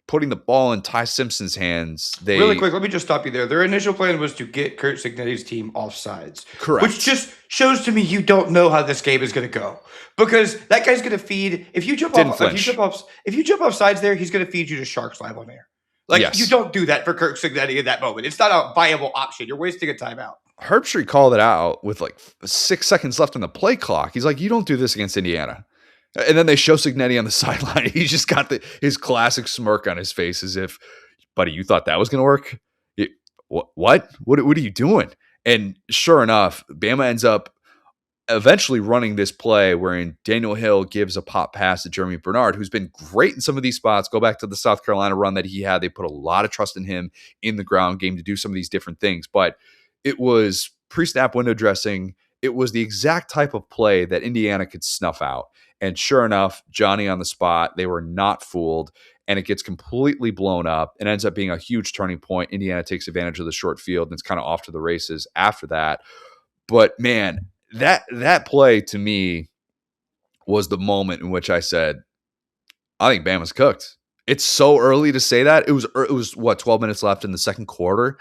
putting the ball in Ty Simpson's hands, they... Really quick, let me just stop you there. Their initial plan was to get Kurt Cignetti's team offsides. Correct. Which just shows to me you don't know how this game is going to go. Because that guy's going to feed... If you jump off sides there, he's going to feed you to Sharks live on air. You don't do that for Kirk Cignetti in that moment. It's not a viable option. You're wasting a timeout. Herbstreit called it out with 6 seconds left on the play clock. He's like, you don't do this against Indiana. And then they show Cignetti on the sideline. He's just got his classic smirk on his face as if, buddy, you thought that was going to work? What are you doing? And sure enough, Bama ends up eventually running this play wherein Daniel Hill gives a pop pass to Jeremy Bernard, who's been great in some of these spots. Go back to the South Carolina run that he had. They put a lot of trust in him in the ground game to do some of these different things. But it was pre-snap window dressing. It was the exact type of play that Indiana could snuff out. And sure enough, Johnny on the spot, they were not fooled, and it gets completely blown up and ends up being a huge turning point. Indiana takes advantage of the short field and it's kind of off to the races after that. But man, that play to me was the moment in which I said, I think Bama's cooked. It's so early to say that. It was what, 12 minutes left in the second quarter.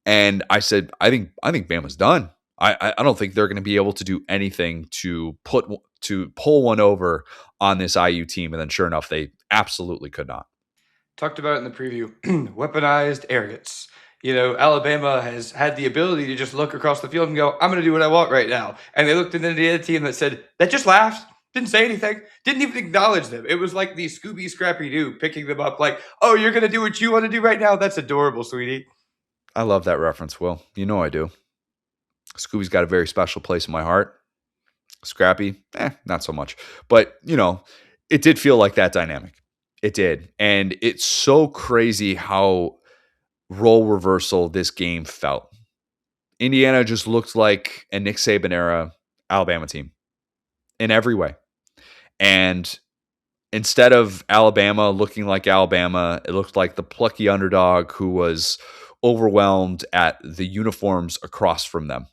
And I said, I think Bama's done. I don't think they're going to be able to do anything to pull one over on this IU team. And then sure enough, they absolutely could not. Talked about it in the preview. Weaponized arrogance. Alabama has had the ability to just look across the field and go, I'm going to do what I want right now. And they looked at the other team that said, that just laughed. Didn't say anything. Didn't even acknowledge them. It was like the Scooby Scrappy-Doo picking them up like, oh, you're going to do what you want to do right now? That's adorable, sweetie. I love that reference, Will. You know I do. Scooby's got a very special place in my heart. Scrappy, not so much. But, it did feel like that dynamic. It did. And it's so crazy how role reversal this game felt. Indiana just looked like a Nick Saban era Alabama team. in every way. And instead of Alabama looking like Alabama, it looked like the plucky underdog who was overwhelmed at the uniforms across from them.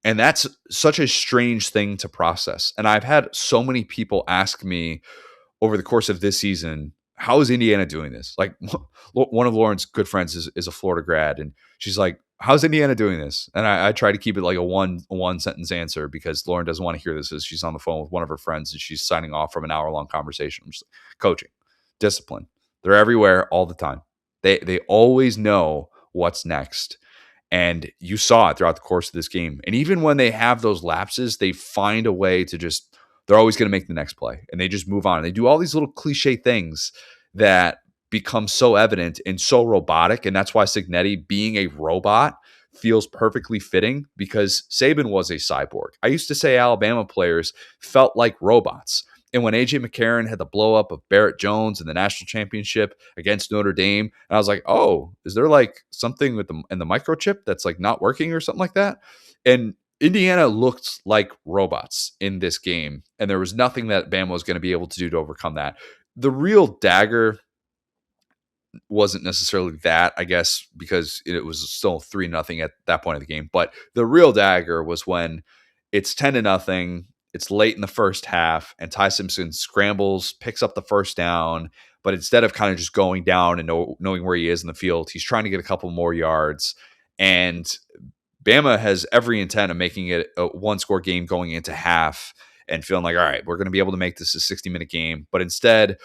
And that's such a strange thing to process. And I've had so many people ask me over the course of this season, how is Indiana doing this? Like one of Lauren's good friends is a Florida grad, and she's like, how's Indiana doing this? And I try to keep it like a one sentence answer because Lauren doesn't want to hear this as she's on the phone with one of her friends and she's signing off from an hour-long conversation. I'm just like, coaching, discipline. They're everywhere all the time. They always know what's next. And you saw it throughout the course of this game. And even when they have those lapses, they find a way to just, they're always going to make the next play. And they just move on. And they do all these little cliche things that become so evident and so robotic. And that's why Cignetti, being a robot, feels perfectly fitting because Saban was a cyborg. I used to say Alabama players felt like robots. And when A.J. McCarron had the blow up of Barrett Jones in the national championship against Notre Dame, and I was like, oh, is there like something with the microchip that's like not working or something like that? And Indiana looked like robots in this game, and there was nothing that Bama was going to be able to do to overcome that. The real dagger wasn't necessarily that, I guess, because it was still 3-0 at that point of the game. But the real dagger was when it's 10-0. It's late in the first half, and Ty Simpson scrambles, picks up the first down, but instead of kind of just going down and knowing where he is in the field, he's trying to get a couple more yards. And Bama has every intent of making it a one-score game going into half and feeling like, all right, we're going to be able to make this a 60-minute game. But instead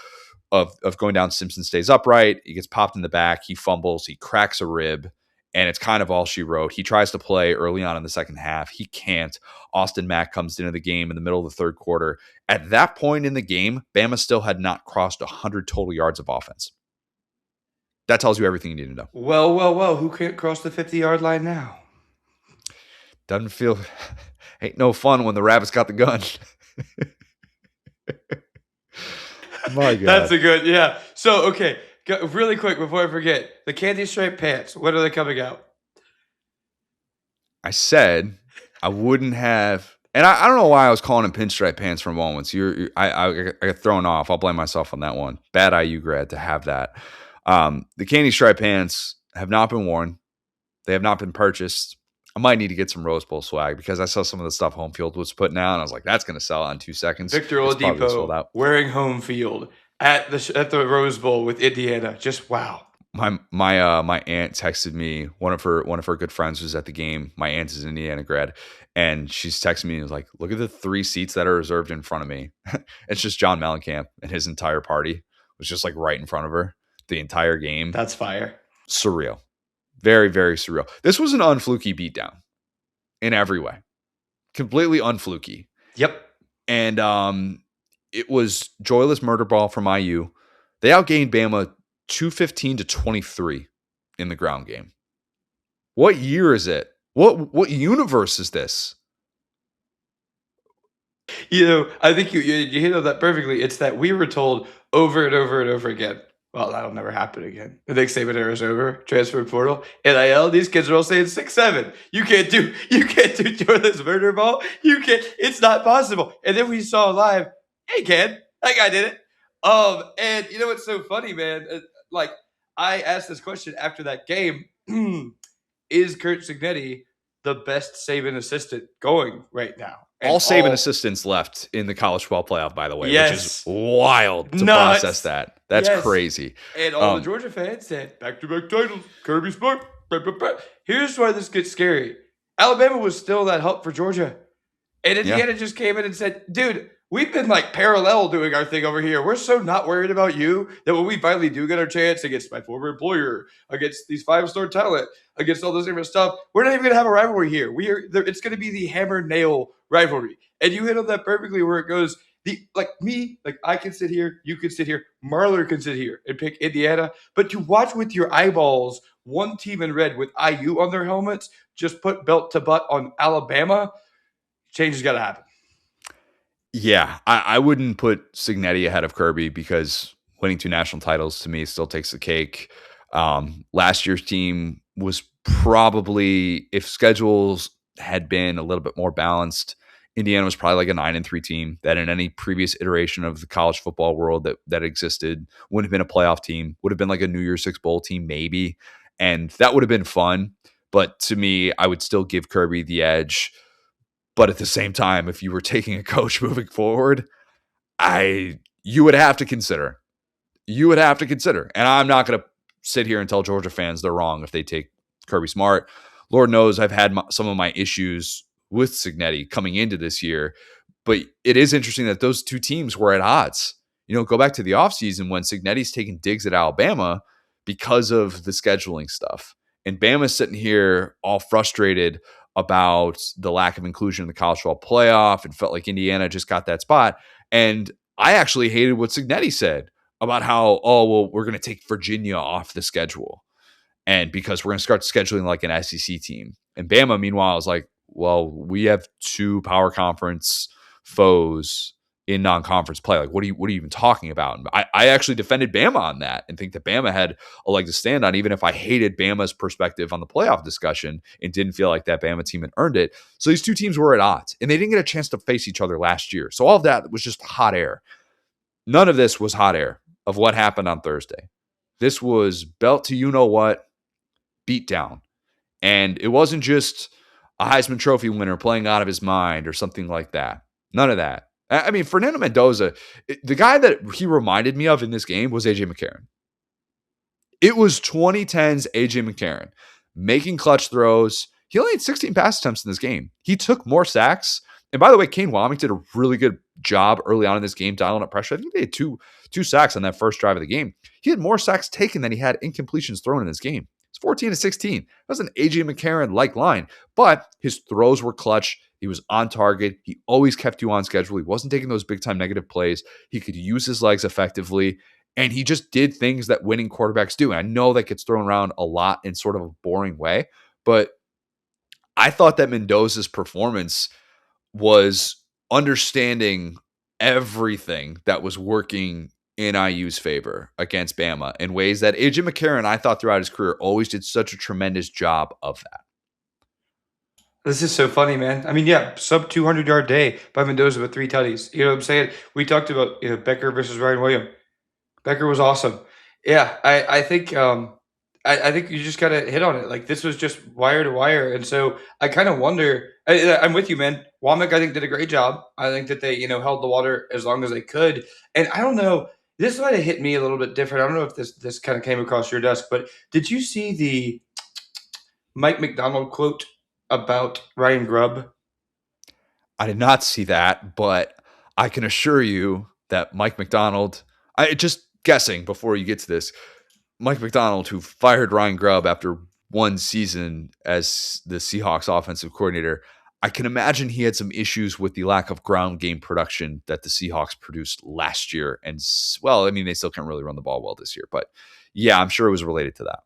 of going down, Simpson stays upright. He gets popped in the back. He fumbles. He cracks a rib. And it's kind of all she wrote. He tries to play early on in the second half. He can't. Austin Mack comes into the game in the middle of the third quarter. At that point in the game, Bama still had not crossed 100 total yards of offense. That tells you everything you need to know. Well. Who can't cross the 50-yard line now? Doesn't feel... Ain't no fun when the rabbit's got the gun. My God. That's a good... Yeah. So, okay. Really quick before I forget, the candy stripe pants, when are they coming out? I said I wouldn't have, and I don't know why I was calling them pinstripe pants for moments. I got thrown off. I'll blame myself on that one. Bad IU grad to have that. The candy stripe pants have not been worn. They have not been purchased. I might need to get some Rose Bowl swag because I saw some of the stuff Home Field was putting out, and I was like, that's going to sell out in 2 seconds. Victor Oladipo wearing Home Field at the Rose Bowl with Indiana. Just wow. My aunt texted me. One of her good friends was at the game. My aunt is an Indiana grad, and she's texting me and was like, "Look at the 3 seats that are reserved in front of me." It's just John Mellencamp and his entire party was just like right in front of her the entire game. That's fire. Surreal, very, very surreal. This was an unfluky beatdown in every way, completely unfluky. Yep. And it was joyless murder ball from IU. They outgained Bama 215-23 in the ground game. What year is it? What universe is this? I think you hit on that perfectly. It's that we were told over and over and over again, well, that'll never happen again. The Nick Saban era is over. Transfer portal. NIL, these kids are all saying 6'7". You can't do joyless murder ball. You can't. It's not possible. And then we saw live, hey, kid, that guy did it. And you know what's so funny, man? Like, I asked this question after that game. Is Curt Cignetti the best Saban assistant going right now? And all Saban assistants left in the college football playoff, by the way, yes, which is wild to process that. That's crazy. And all the Georgia fans said, back-to-back titles, Kirby Smart. Blah, blah, blah. Here's why this gets scary. Alabama was still that help for Georgia. And Indiana just came in and said, dude, we've been like parallel doing our thing over here. We're so not worried about you that when we finally do get our chance against my former employer, against these 5-star talent, against all this different stuff, we're not even going to have a rivalry here. It's going to be the hammer-nail rivalry. And you hit on that perfectly where it goes, I can sit here, you can sit here, Marler can sit here and pick Indiana, but to watch with your eyeballs one team in red with IU on their helmets just put belt to butt on Alabama, change has got to happen. Yeah, I wouldn't put Cignetti ahead of Kirby because winning 2 national titles to me still takes the cake. Last year's team was probably, if schedules had been a little bit more balanced, Indiana was probably like a 9-3 team that in any previous iteration of the college football world that existed wouldn't have been a playoff team, would have been like a New Year's Six bowl team, maybe. And that would have been fun. But to me, I would still give Kirby the edge. But at the same time, if you were taking a coach moving forward, you would have to consider. You would have to consider. And I'm not going to sit here and tell Georgia fans they're wrong if they take Kirby Smart. Lord knows I've had some of my issues with Cignetti coming into this year, but it is interesting that those two teams were at odds. Go back to the offseason when Cignetti's taking digs at Alabama because of the scheduling stuff. And Bama's sitting here all frustrated about the lack of inclusion in the college football playoff and felt like Indiana just got that spot. And I actually hated what Cignetti said about how, we're going to take Virginia off the schedule. And because we're going to start scheduling like an SEC team. And Bama, meanwhile, is like, well, we have two power conference foes in non-conference play. Like, what are you even talking about? And I actually defended Bama on that and think that Bama had a leg to stand on, even if I hated Bama's perspective on the playoff discussion and didn't feel like that Bama team had earned it. So these two teams were at odds, and they didn't get a chance to face each other last year. So all of that was just hot air. None of this was hot air of what happened on Thursday. This was belt to you-know-what, beat down. And it wasn't just a Heisman Trophy winner playing out of his mind or something like that. None of that. I mean, Fernando Mendoza, the guy that he reminded me of in this game was A.J. McCarron. It was 2010's A.J. McCarron making clutch throws. He only had 16 pass attempts in this game. He took more sacks. And by the way, Kane Wommack did a really good job early on in this game dialing up pressure. I think they had two sacks on that first drive of the game. He had more sacks taken than he had incompletions thrown in this game. It's 14-16. That was an A.J. McCarron-like line. But his throws were clutch. He was on target. He always kept you on schedule. He wasn't taking those big-time negative plays. He could use his legs effectively. And he just did things that winning quarterbacks do. And I know that gets thrown around a lot in sort of a boring way. But I thought that Mendoza's performance was understanding everything that was working in IU's favor against Bama in ways that A.J. McCarron, I thought throughout his career, always did such a tremendous job of that. This is so funny, man. I mean, yeah, sub 200-yard day by Mendoza with 3 tutties. You know what I'm saying? We talked about Becker versus Ryan Williams. Becker was awesome. Yeah, I think I think you just gotta hit on it. Like, this was just wire to wire, and so I kind of wonder. I'm with you, man. Womack, I think, did a great job. I think that they held the water as long as they could, and I don't know. This might have hit me a little bit different. I don't know if this kind of came across your desk, but did you see the Mike McDonald quote about Ryan Grubb? I did not see that, but I can assure you that Mike McDonald, just guessing before you get to this, Mike McDonald, who fired Ryan Grubb after one season as the Seahawks offensive coordinator, I can imagine he had some issues with the lack of ground game production that the Seahawks produced last year. And, well, I mean, they still can't really run the ball well this year. But, yeah, I'm sure it was related to that.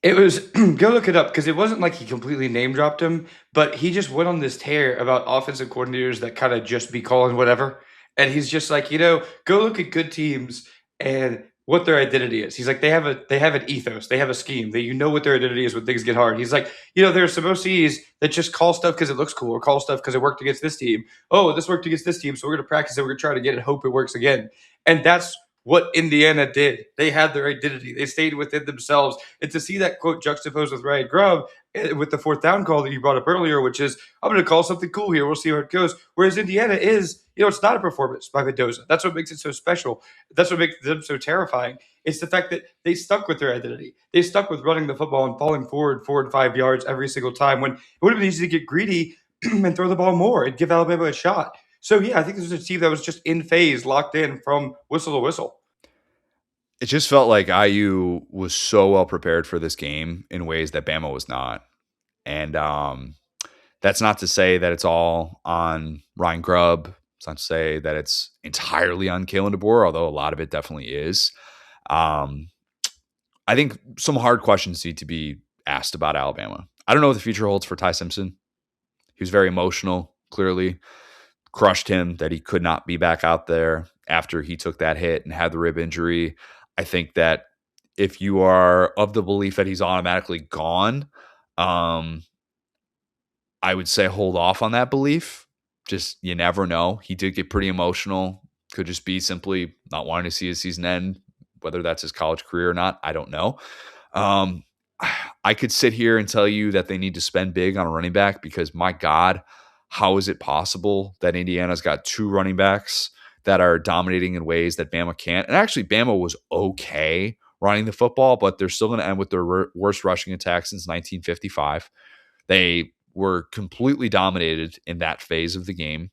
It was go look it up because it wasn't like he completely name dropped him, but he just went on this tear about offensive coordinators that kind of just be calling whatever. And he's just like, go look at good teams and what their identity is. He's like, they have an ethos, they have a scheme. That what their identity is when things get hard. He's like, there's some OCs that just call stuff because it looks cool, or call stuff because it worked against this team. Oh, this worked against this team, so we're gonna practice it. We're gonna try to get it, hope it works again. And that's what Indiana did. They had their identity. They stayed within themselves. And to see that quote juxtaposed with Ryan Grubb with the 4th down call that you brought up earlier, which is, I'm going to call something cool here. We'll see where it goes. Whereas Indiana is, it's not a performance by Mendoza. That's what makes it so special. That's what makes them so terrifying. It's the fact that they stuck with their identity. They stuck with running the football and falling forward 4 and 5 yards every single time, when it would have been easy to get greedy and throw the ball more and give Alabama a shot. So, yeah, I think this was a team that was just in phase, locked in from whistle to whistle. It just felt like IU was so well prepared for this game in ways that Bama was not. And that's not to say that it's all on Ryan Grubb. It's not to say that it's entirely on Kalen DeBoer, although a lot of it definitely is. I think some hard questions need to be asked about Alabama. I don't know what the future holds for Ty Simpson. He was very emotional, clearly. Crushed him that he could not be back out there after he took that hit and had the rib injury. I think that if you are of the belief that he's automatically gone, I would say hold off on that belief Just you never know. He did get pretty emotional. Could just be simply not wanting to see his season end, whether that's his college career or not. I don't know. Um, I could sit here and tell you that they need to spend big on a running back because my God, how is it possible that Indiana's got two running backs that are dominating in ways that Bama can't? And actually, Bama was okay running the football, but they're still going to end with their worst rushing attack since 1955. They were completely dominated in that phase of the game.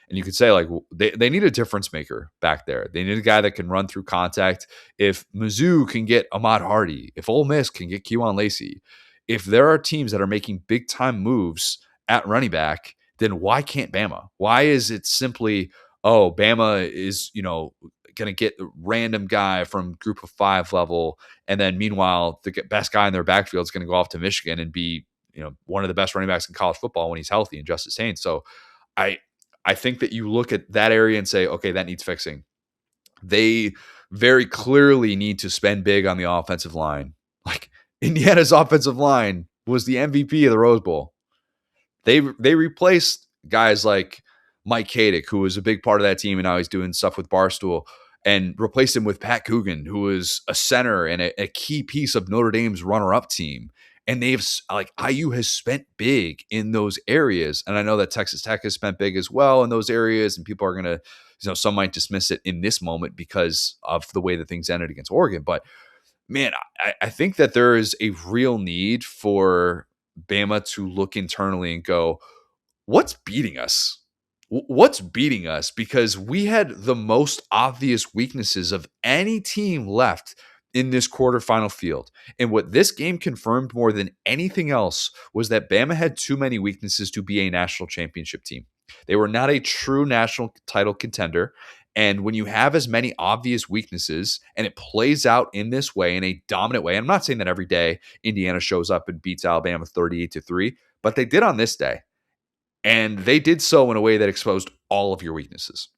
And you could say, like, they need a difference maker back there. They need a guy that can run through contact. If Mizzou can get Ahmad Hardy, if Ole Miss can get Kewan Lacey, if there are teams that are making big time moves at running back, then why can't Bama? Why is it simply, oh, Bama is, going to get a random guy from group of five level. And then meanwhile, the best guy in their backfield is going to go off to Michigan and be, one of the best running backs in college football when he's healthy, and Justice Haynes. So I think that you look at that area and say, okay, that needs fixing. They very clearly need to spend big on the offensive line. Like Indiana's offensive line was the MVP of the Rose Bowl. They replaced guys like Mike Kadick, who was a big part of that team, and now he's doing stuff with Barstool, and replaced him with Pat Coogan, who was a center and a key piece of Notre Dame's runner-up team. And they've, like, IU has spent big in those areas. And I know that Texas Tech has spent big as well in those areas. And people are going to, some might dismiss it in this moment because of the way that things ended against Oregon. But man, I think that there is a real need for Bama to look internally and go, what's beating us? What's beating us? Because we had the most obvious weaknesses of any team left in this quarterfinal field. And what this game confirmed more than anything else was that Bama had too many weaknesses to be a national championship team. They were not a true national title contender. And when you have as many obvious weaknesses and it plays out in this way, in a dominant way, I'm not saying that every day Indiana shows up and beats Alabama 38-3, but they did on this day. And they did so in a way that exposed all of your weaknesses.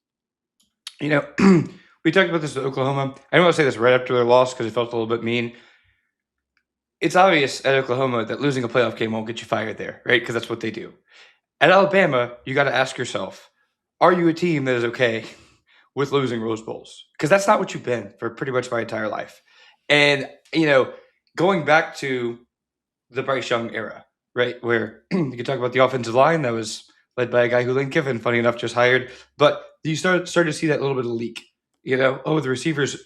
We talked about this with Oklahoma. I don't want to say this right after their loss because it felt a little bit mean. It's obvious at Oklahoma that losing a playoff game won't get you fired there, right? Because that's what they do. At Alabama, you got to ask yourself, are you a team that is okay with losing Rose Bowls? Because that's not what you've been for pretty much my entire life. And, going back to the Bryce Young era, right, where you can talk about the offensive line that was led by a guy who Lane Kiffin, funny enough, just hired. But you start to see that little bit of leak. The receivers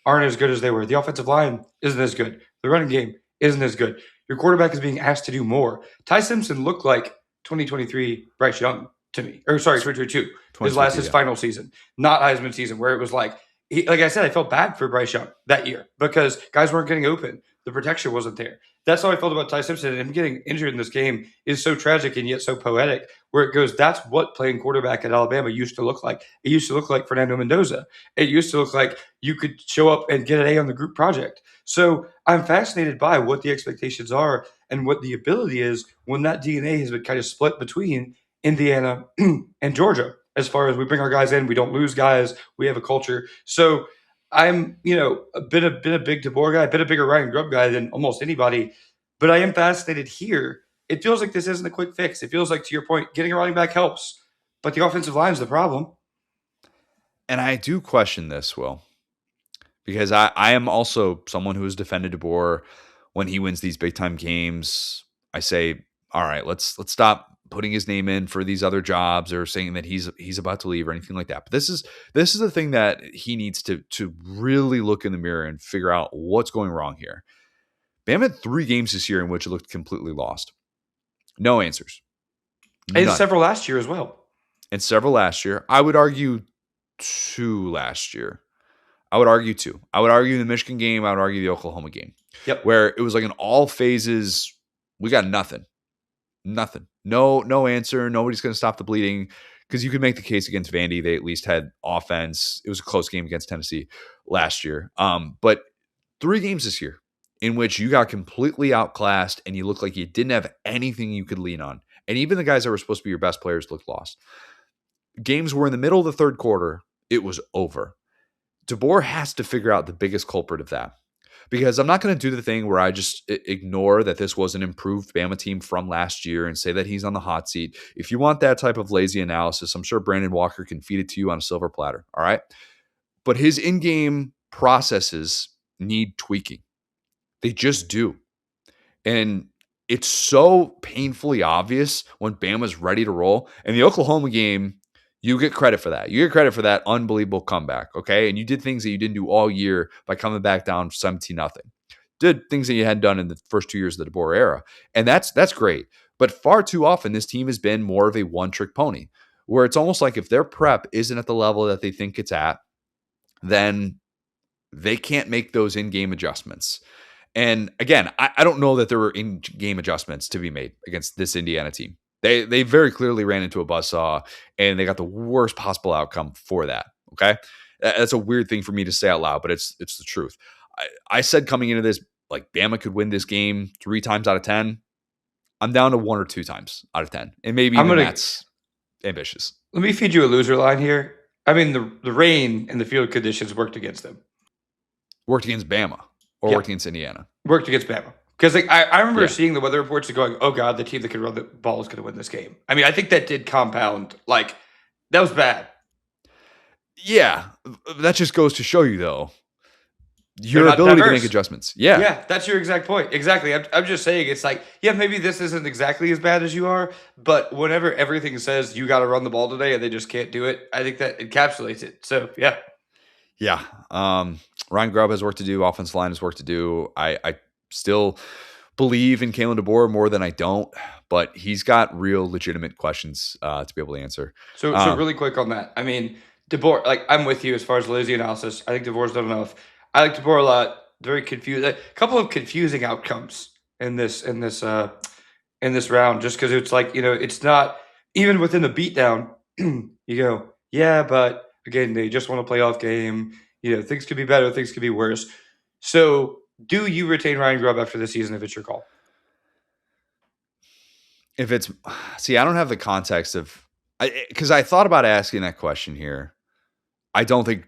aren't as good as they were. The offensive line isn't as good. The running game isn't as good. Your quarterback is being asked to do more. Ty Simpson looked like 2023 Bryce Young to me. Or sorry, 2022. His final season. Not Heisman season, where it was like I said, I felt bad for Bryce Young that year because guys weren't getting open. The protection wasn't there. That's how I felt about Ty Simpson. And him getting injured in this game is so tragic and yet so poetic, where it goes, that's what playing quarterback at Alabama used to look like. It used to look like Fernando Mendoza. It used to look like you could show up and get an A on the group project. So I'm fascinated by what the expectations are and what the ability is when that DNA has been kind of split between Indiana and Georgia. As far as we bring our guys in, we don't lose guys. We have a culture. So I'm, a bit a big DeBoer guy, a bit a bigger Ryan Grubb guy than almost anybody. But I am fascinated here. It feels like this isn't a quick fix. It feels like, to your point, getting a running back helps, but the offensive line is the problem. And I do question this, Will, because I am also someone who has defended DeBoer when he wins these big time games. I say, all right, let's stop putting his name in for these other jobs or saying that he's about to leave or anything like that. But this is the thing that he needs to really look in the mirror and figure out what's going wrong here. Bama had 3 games this year in which it looked completely lost. No answers. And several last year as well. And several last year. I would argue 2 last year. I would argue 2. I would argue the Michigan game. I would argue the Oklahoma game. Yep. Where it was like in all phases, we got nothing. Nothing. No answer. Nobody's going to stop the bleeding. Because you could make the case against Vandy. They at least had offense. It was a close game against Tennessee last year. But 3 games this year in which you got completely outclassed and you looked like you didn't have anything you could lean on. And even the guys that were supposed to be your best players looked lost. Games were in the middle of the third quarter. It was over. DeBoer has to figure out the biggest culprit of that. because I'm not going to do the thing where I just ignore that this was an improved Bama team from last year and say that he's on the hot seat. If you want that type of lazy analysis, I'm sure Brandon Walker can feed it to you on a silver platter. All right. But his in-game processes need tweaking. They just do. And it's so painfully obvious when Bama's ready to roll. And the Oklahoma game, you get credit for that. You get credit for that unbelievable comeback, okay? And you did things that you didn't do all year by coming back down 17-0. Did things that you hadn't done in the first 2 years of the DeBoer era. And that's great. But far too often, this team has been more of a one-trick pony, where it's almost like if their prep isn't at the level that they think it's at, then they can't make those in-game adjustments. And again, I don't know that there were in-game adjustments to be made against this Indiana team. They very clearly ran into a buzzsaw, and they got the worst possible outcome for that. Okay, that's a weird thing for me to say out loud, but it's the truth. I said coming into this, like Bama could win this game 3 times out of 10. I'm down to 1 or 2 times out of 10, and maybe even that's ambitious. Let me feed you a loser line here. I mean, the rain and the field conditions worked against them. Worked against Bama. Or worked against Indiana. Worked against Bama. Because I remember seeing the weather reports and going, oh, God, the team that can run the ball is going to win this game. I mean, I think that did compound. Like, that was bad. Yeah. That just goes to show you, though, your ability to make adjustments. Yeah. Yeah, that's your exact point. Exactly. I'm just saying, it's like, yeah, maybe this isn't exactly as bad as you are, but whenever everything says you got to run the ball today and they just can't do it, I think that encapsulates it. So, yeah. Yeah. Ryan Grubb has work to do. Offensive line has work to do. I still believe in Kalen DeBoer more than I don't, but he's got real legitimate questions to be able to answer. So really quick on that. I mean, DeBoer, like I'm with you as far as lazy analysis. I think DeBoer's done enough. I like DeBoer a lot. Very confused. A couple of confusing outcomes in this round, just because it's like, it's not even within the beatdown. You go, yeah, but again, they just won a playoff game. Things could be better, things could be worse. So, do you retain Ryan Grubb after the season if it's your call? I don't have the context of, because I thought about asking that question here. I don't think,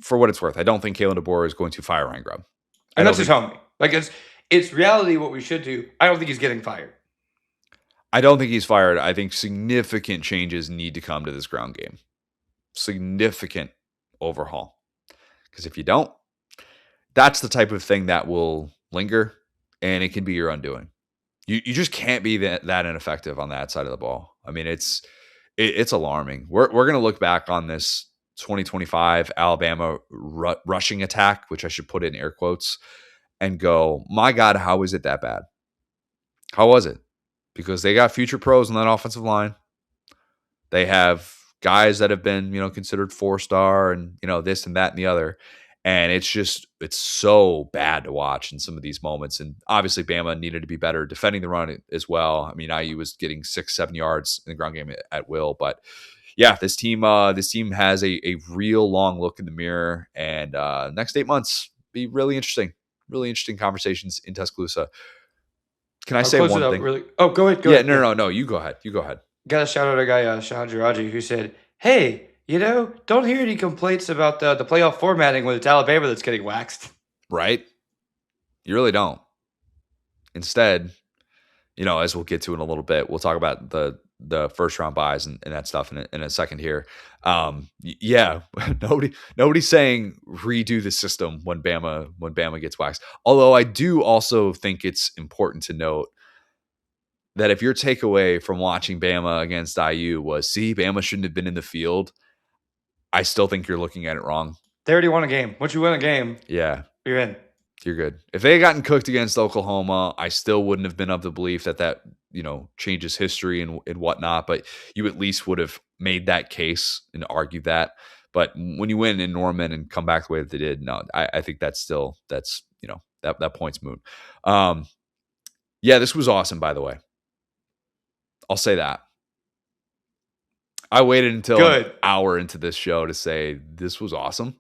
for what it's worth, I don't think Kalen DeBoer is going to fire Ryan Grubb. And that's just telling me. Like, it's reality what we should do. I don't think he's getting fired. I don't think he's fired. I think significant changes need to come to this ground game. Significant overhaul. Because if you don't, that's the type of thing that will linger, and it can be your undoing. You just can't be that ineffective on that side of the ball. I mean, it's alarming. We're going to look back on this 2025 Alabama rushing attack, which I should put in air quotes, and go, my God, how is it that bad? How was it? Because they got future pros on that offensive line. They have guys that have been, considered 4-star and, this and that and the other. And it's so bad to watch in some of these moments. And obviously Bama needed to be better defending the run as well. I mean, IU was getting 6-7 yards in the ground game at will, but yeah, this team has a real long look in the mirror, and next 8 months be really interesting conversations in Tuscaloosa. Can I say one thing? Really? Oh, go ahead. Yeah, no. You go ahead. Got to shout out a guy, Sean Giraji, who said, hey, don't hear any complaints about the playoff formatting when it's Alabama that's getting waxed. Right? You really don't. Instead, as we'll get to in a little bit, we'll talk about the first round buys and that stuff in a second here. Yeah, nobody's saying redo the system when Bama gets waxed. Although I do also think it's important to note that if your takeaway from watching Bama against IU was, Bama shouldn't have been in the field, I still think you're looking at it wrong. They already won a game. Once you win a game, yeah, you're in. You're good. If they had gotten cooked against Oklahoma, I still wouldn't have been of the belief that changes history and whatnot, but you at least would have made that case and argued that. But when you win in Norman and come back the way that they did, no, I think that point's moot. Yeah, this was awesome, by the way. I'll say that. I waited until an hour into this show to say this was awesome.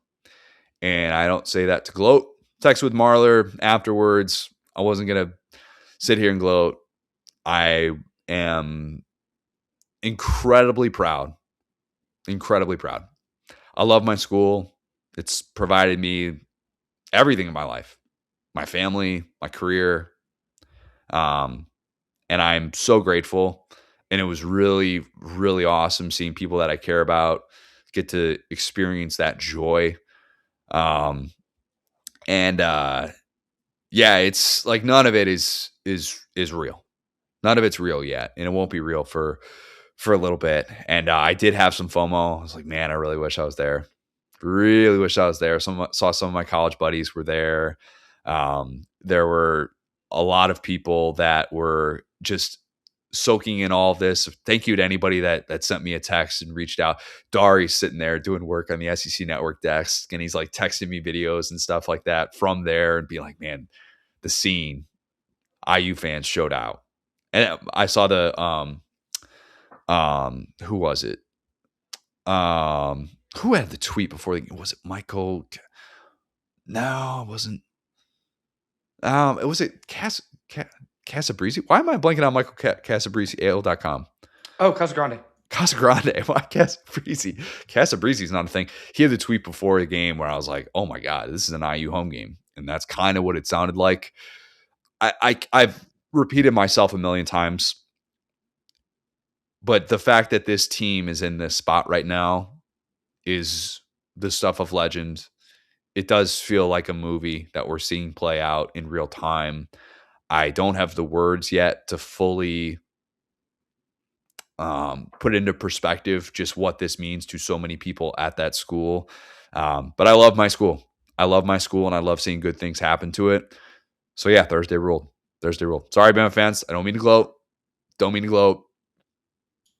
And I don't say that to gloat. Text with Marler afterwards. I wasn't going to sit here and gloat. I am incredibly proud. Incredibly proud. I love my school. It's provided me everything in my life. my family, my career. Um, and I'm so grateful. And it was really, really awesome seeing people that I care about get to experience that joy. Um, and yeah, it's like none of it is real. None of it's real yet, and it won't be real for a little bit. And I did have some FOMO. I was like, man, I really wish I was there. Really wish I was there. Saw some of my college buddies were there. There were a lot of people that were just soaking in all of this. Thank you to anybody that sent me a text and reached out. Dari's sitting there doing work on the SEC Network desk, and he's like texting me videos and stuff like that from there, and being like, man, the scene. IU fans showed out, and I saw the who was it? Who had the tweet before? Was it Michael? No, it wasn't. It was it Casabrisi. Why am I blanking on Michael Casabrisi? AL.com. Oh, Casagrande. Casagrande. Why Casabrisi? Casabrisi is not a thing. He had the tweet before the game where I was like, oh my God, this is an IU home game. And that's kind of what it sounded like. I've repeated myself a million times, but the fact that this team is in this spot right now is the stuff of legend. It does feel like a movie that we're seeing play out in real time. I don't have the words yet to fully put into perspective just what this means to so many people at that school. But I love my school. I love my school, and I love seeing good things happen to it. So yeah, Thursday ruled. Thursday ruled. Sorry, Bama fans. I don't mean to gloat. Don't mean to gloat.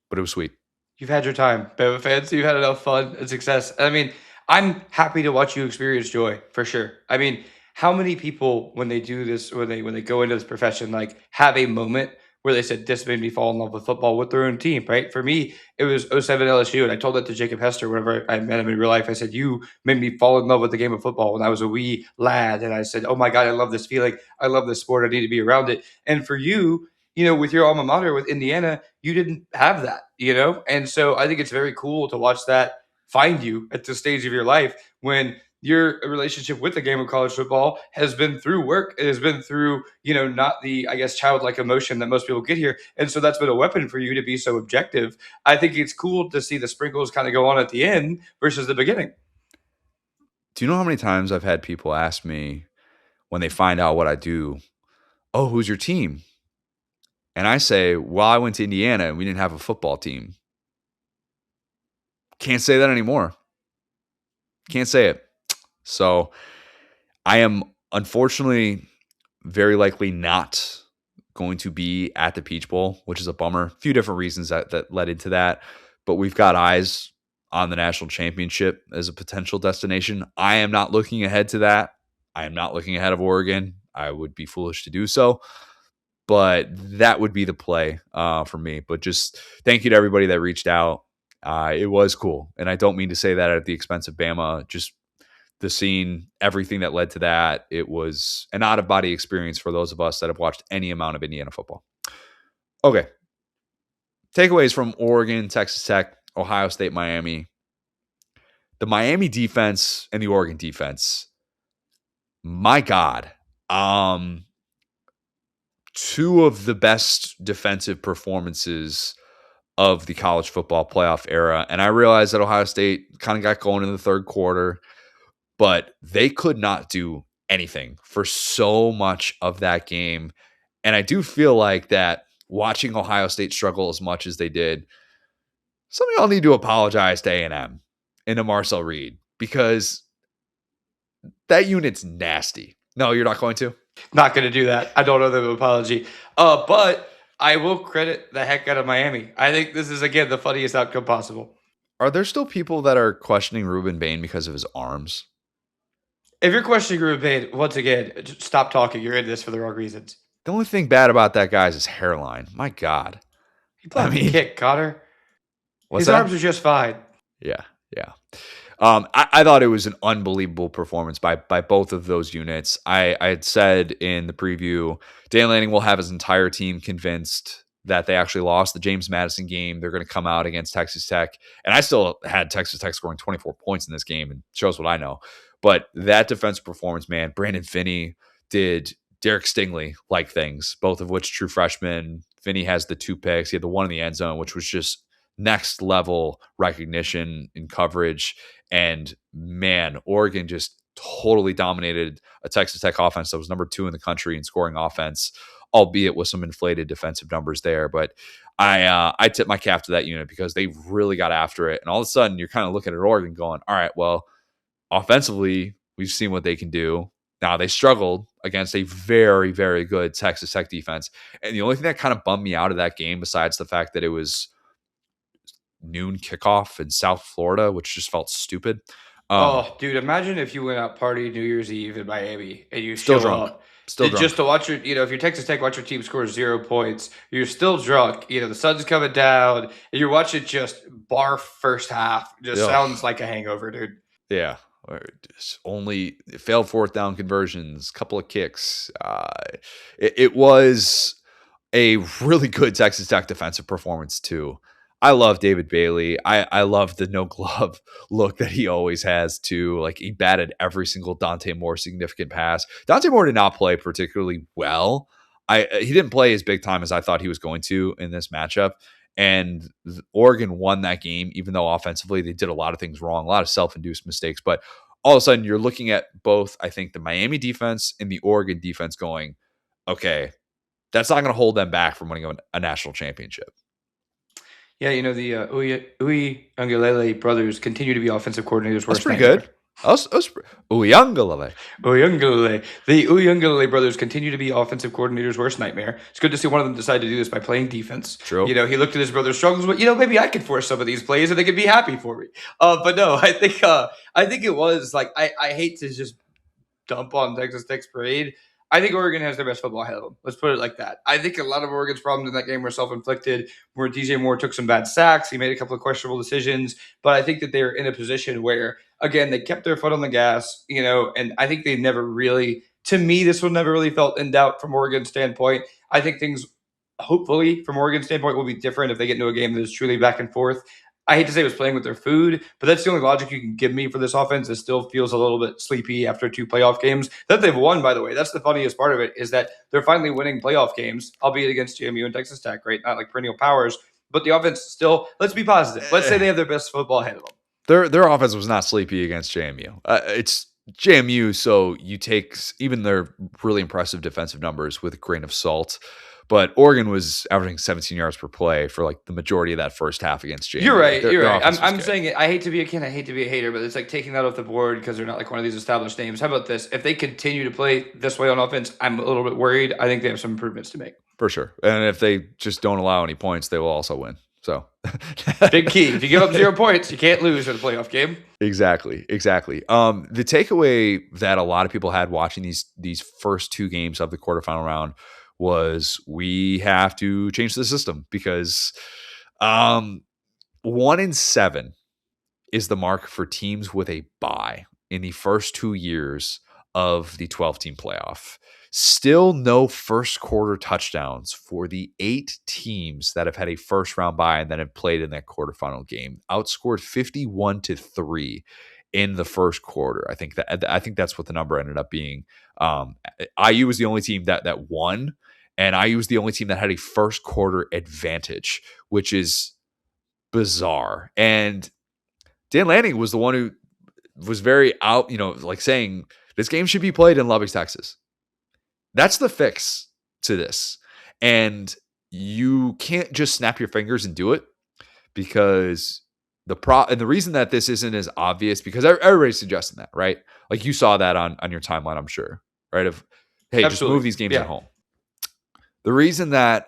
But it was sweet. You've had your time, Bama fans. You've had enough fun and success. I mean, I'm happy to watch you experience joy for sure. I mean, how many people when they do this, when they go into this profession, like have a moment where they said, "This made me fall in love with football with their own team." Right? For me, it was '07 LSU, and I told that to Jacob Hester whenever I met him in real life. I said, "You made me fall in love with the game of football when I was a wee lad," and I said, "Oh my God, I love this feeling. I love this sport. I need to be around it." And for you, with your alma mater with Indiana, you didn't have that. And so I think it's very cool to watch that find you at this stage of your life when your relationship with the game of college football has been through work. It has been through, not the, I guess, childlike emotion that most people get here. And so that's been a weapon for you to be so objective. I think it's cool to see the sprinkles kind of go on at the end versus the beginning. Do you know how many times I've had people ask me when they find out what I do, oh, who's your team? And I say, well, I went to Indiana and we didn't have a football team. Can't say that anymore. Can't say it. So I am unfortunately very likely not going to be at the Peach Bowl, which is a bummer. A few different reasons that led into that. But we've got eyes on the national championship as a potential destination. I am not looking ahead to that. I am not looking ahead of Oregon. I would be foolish to do so. But that would be the play for me. But just thank you to everybody that reached out. It was cool. And I don't mean to say that at the expense of Bama. Just the scene, everything that led to that. It was an out-of-body experience for those of us that have watched any amount of Indiana football. Okay. Takeaways from Oregon, Texas Tech, Ohio State, Miami. The Miami defense and the Oregon defense. My God. Two of the best defensive performances of the college football playoff era. And I realized that Ohio State kind of got going in the third quarter, but they could not do anything for so much of that game. And I do feel like that watching Ohio State struggle as much as they did, some of y'all need to apologize to A&M and to Marcel Reed because that unit's nasty. No, you're not going to? Not going to do that. I don't owe them an apology. But I will credit the heck out of Miami. I think this is, again, the funniest outcome possible. Are there still people that are questioning Ruben Bain because of his arms? If you're questioning Ruben Bain, once again, just stop talking. You're in this for the wrong reasons. The only thing bad about that guy is his hairline. My God. He played a kick, Connor. His arms are just fine. Yeah. I thought it was an unbelievable performance by both of those units. I had said in the preview, Dan Lanning will have his entire team convinced that they actually lost the James Madison game. They're going to come out against Texas Tech. And I still had Texas Tech scoring 24 points in this game, and shows what I know. But that defensive performance, man, Brandon Finney, did Derek Stingley like things, both of which true freshmen. Finney has the 2 picks. He had the one in the end zone, which was just next level recognition and coverage. And man, Oregon just totally dominated a Texas Tech offense that was number 2 in the country in scoring offense, albeit with some inflated defensive numbers there. But I tip my cap to that unit because they really got after it. And all of a sudden, you're kind of looking at Oregon going, all right, well, offensively, we've seen what they can do. Now, they struggled against a very, very good Texas Tech defense. And the only thing that kind of bummed me out of that game, besides the fact that it was noon kickoff in South Florida, which just felt stupid. Oh, dude, imagine if you went out party New Year's Eve in Miami and you Still show drunk. up Still drunk. just to watch your, if you're Texas Tech, watch your team score 0 points. You're still drunk. The sun's coming down and you're watching just barf first half. Just sounds like a hangover, dude. Yeah. Just only failed 4th down conversions, couple of kicks. It was a really good Texas Tech defensive performance too. I love David Bailey. I love the no glove look that he always has too. Like he batted every single Dante Moore significant pass. Dante Moore did not play particularly well. He didn't play as big time as I thought he was going to in this matchup. And Oregon won that game, even though offensively they did a lot of things wrong, a lot of self-induced mistakes. But all of a sudden, you're looking at both, I think, the Miami defense and the Oregon defense going, okay, that's not going to hold them back from winning a national championship. Yeah, the Uiagalelei brothers continue to be offensive coordinators. That's pretty good. Uiagalelei. The Uiagalelei brothers continue to be offensive coordinators' worst nightmare. It's good to see one of them decide to do this by playing defense. True. He looked at his brother's struggles, but maybe I could force some of these plays and they could be happy for me. But no, I think it was like I hate to just dump on Texas Tech's parade. I think Oregon has their best football ahead of them. Let's put it like that. I think a lot of Oregon's problems in that game were self-inflicted, where DJ Moore took some bad sacks. He made a couple of questionable decisions, but I think that they were in a position where, again, they kept their foot on the gas, and I think they never really, to me, this one never really felt in doubt from Oregon's standpoint. I think things, hopefully, from Oregon's standpoint, will be different if they get into a game that is truly back and forth. I hate to say it was playing with their food, but that's the only logic you can give me for this offense. It still feels a little bit sleepy after 2 playoff games that they've won, by the way. That's the funniest part of it, is that they're finally winning playoff games, albeit against JMU and Texas Tech, right? Not like perennial powers, but the offense still, let's be positive. Let's say they have their best football ahead of them. Their offense was not sleepy against JMU. It's JMU, so you take even their really impressive defensive numbers with a grain of salt. But Oregon was averaging 17 yards per play for like the majority of that first half against JMU. You're right. I'm saying it. I hate to be a kid. I hate to be a hater, but it's like taking that off the board because they're not like one of these established names. How about this? If they continue to play this way on offense, I'm a little bit worried. I think they have some improvements to make. For sure. And if they just don't allow any points, they will also win. So big key. If you give up 0 points, you can't lose in a playoff game. Exactly. The takeaway that a lot of people had watching these first 2 games of the quarterfinal round was we have to change the system because 1-7 is the mark for teams with a bye in the first 2 years of the 12-team playoff. Still no first quarter touchdowns for the 8 teams that have had a first round bye and then have played in that quarterfinal game. Outscored 51-3 in the first quarter. I think that's what the number ended up being. IU was the only team that won, and IU was the only team that had a first quarter advantage, which is bizarre. And Dan Lanning was the one who was very out, like saying this game should be played in Lubbock, Texas. That's the fix to this. And you can't just snap your fingers and do it, because the reason that this isn't as obvious, because everybody's suggesting that, right? Like you saw that on your timeline, I'm sure, right? Of, hey, Absolutely. Just move these games at home. The reason that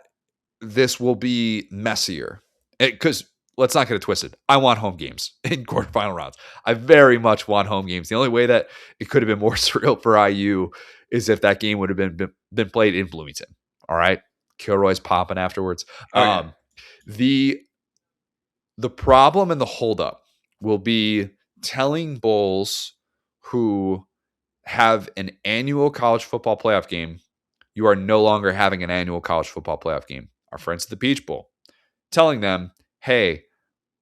this will be messier, because let's not get it twisted. I want home games in quarterfinal rounds. I very much want home games. The only way that it could have been more surreal for IU is if that game would have been played in Bloomington. All right. Kilroy's popping afterwards. The problem and the holdup will be telling Bulls who have an annual college football playoff game, you are no longer having an annual college football playoff game. Our friends at the Peach Bowl, telling them, hey,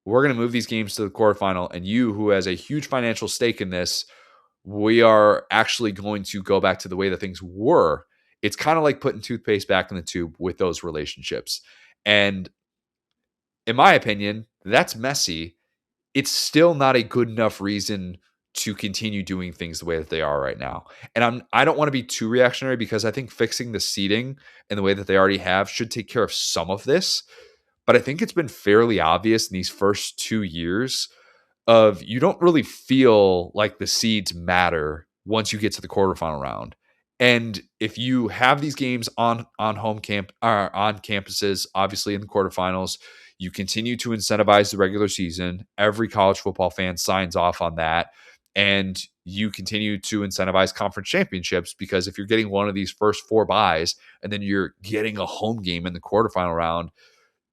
we're going to move these games to the quarterfinal, and you, who has a huge financial stake in this, we are actually going to go back to the way that things were. It's kind of like putting toothpaste back in the tube with those relationships. And in my opinion, that's messy. It's still not a good enough reason to continue doing things the way that they are right now. And I don't want to be too reactionary because I think fixing the seating and the way that they already have should take care of some of this. But I think it's been fairly obvious in these first 2 years of you don't really feel like the seeds matter once you get to the quarterfinal round. And if you have these games on home camp on campuses, obviously in the quarterfinals, you continue to incentivize the regular season. Every college football fan signs off on that. And you continue to incentivize conference championships because if you're getting one of these first four buys and then you're getting a home game in the quarterfinal round,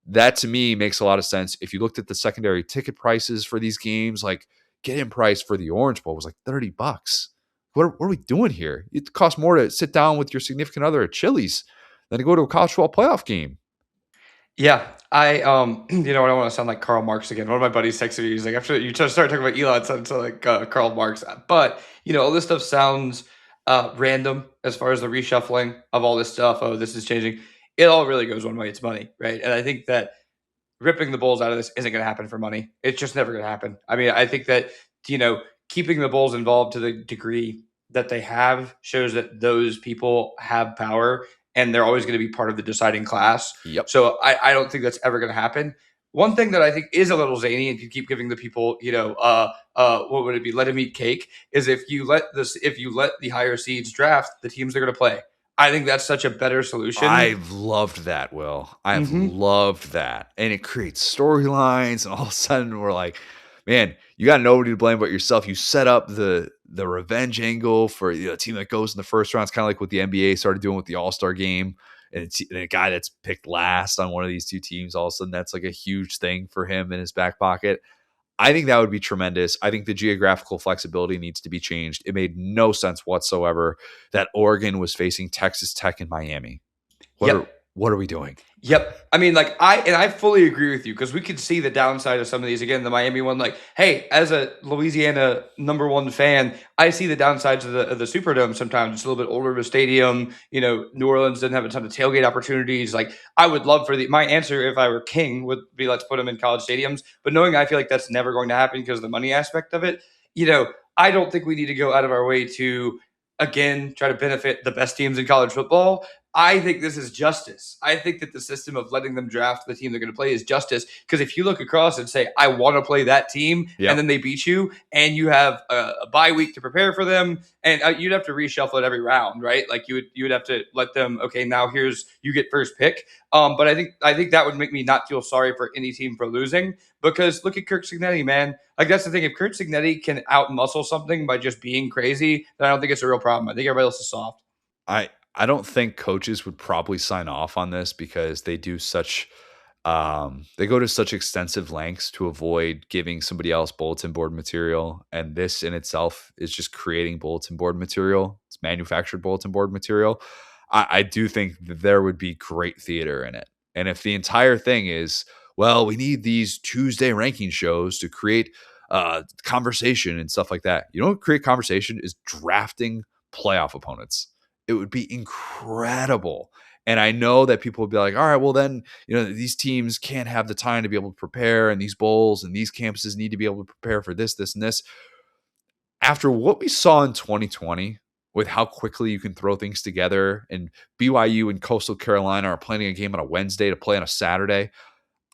that to me makes a lot of sense. If you looked at the secondary ticket prices for these games, like get-in price for the Orange Bowl was like $30. What are we doing here? It costs more to sit down with your significant other at Chili's than to go to a college football playoff game. Yeah, I you know, I don't want to sound like Karl Marx again. One of my buddies texted me. He's like, after you start talking about Elon, it sounds like Karl Marx. But you know, all this stuff sounds random as far as the reshuffling of all this stuff. Oh, this is changing. It all really goes one way. It's money, right? And I think that ripping the Bulls out of this isn't going to happen for money. It's just never going to happen. I mean, I think that, you know, keeping the Bulls involved to the degree that they have shows that those people have power and they're always going to be part of the deciding class. Yep. So I don't think that's ever going to happen. One thing that I think is a little zany, and you keep giving the people, you know, what would it be? Let them eat cake. Is if you let the higher seeds draft the teams they're going to play. I think that's such a better solution. I've loved that, Will. I've Mm-hmm. loved that. And it creates storylines, and all of a sudden we're like, man, you got nobody to blame but yourself. You set up the revenge angle for a team that goes in the first round. It's kind of like what the NBA started doing with the All-Star game. And it's and a guy that's picked last on one of these two teams, all of a sudden that's like a huge thing for him in his back pocket. I think that would be tremendous. I think the geographical flexibility needs to be changed. It made no sense whatsoever that Oregon was facing Texas Tech and Miami. Yep. What are we doing? Yep. I mean, like I fully agree with you because we could see the downside of some of these. Again, the Miami one, like, hey, as a Louisiana #1 fan, I see the downsides of the Superdome sometimes. It's a little bit older of a stadium. You know, New Orleans doesn't have a ton of tailgate opportunities. Like, I would love for my answer if I were king would be let's put them in college stadiums. But knowing I feel like that's never going to happen because of the money aspect of it, you know, I don't think we need to go out of our way to again try to benefit the best teams in college football. I think this is justice. I think that the system of letting them draft the team they're going to play is justice. Because if you look across and say, I want to play that team, Yep. and then they beat you, and you have a bye week to prepare for them, and you'd have to reshuffle it every round, right? Like you would have to let them, okay, now you get first pick. But I think that would make me not feel sorry for any team for losing because look at Kirk Cignetti, man. Like that's the thing. If Kirk Cignetti can outmuscle something by just being crazy, then I don't think it's a real problem. I think everybody else is soft. I don't think coaches would probably sign off on this because they do such they go to such extensive lengths to avoid giving somebody else bulletin board material, and this in itself is just creating bulletin board material. It's manufactured bulletin board material. I do think that there would be great theater in it, and if the entire thing is, well, we need these Tuesday ranking shows to create conversation and stuff like that. You know what create conversation is drafting playoff opponents. It would be incredible. And I know that people would be like, all right, well, then, these teams can't have the time to be able to prepare, and these bowls and these campuses need to be able to prepare for this, this, and this. After what we saw in 2020, with how quickly you can throw things together, and BYU and Coastal Carolina are planning a game on a Wednesday to play on a Saturday,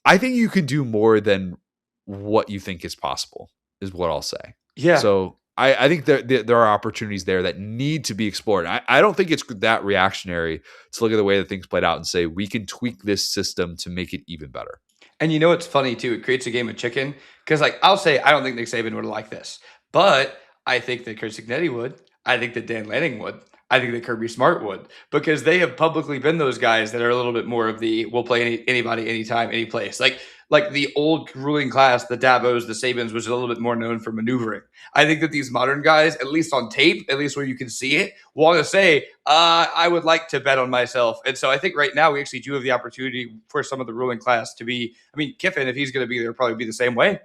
I think you can do more than what you think is possible, is what I'll say. Yeah. So I think there are opportunities there that need to be explored. I don't think it's that reactionary to look at the way that things played out and say we can tweak this system to make it even better. And you know what's funny too? It creates a game of chicken because, like, I'll say I don't think Nick Saban would like this, but I think that Kurt Cignetti would. I think that Dan Lanning would. I think that Kirby Smart would because they have publicly been those guys that are a little bit more of the we'll play anybody, anytime, any place. Like the old ruling class, the Dabos, the Sabans was a little bit more known for maneuvering. I think that these modern guys, at least on tape, at least where you can see it, want to say, I would like to bet on myself. And so I think right now we actually do have the opportunity for some of the ruling class to be, I mean, Kiffin, if he's going to be there, will probably be the same way.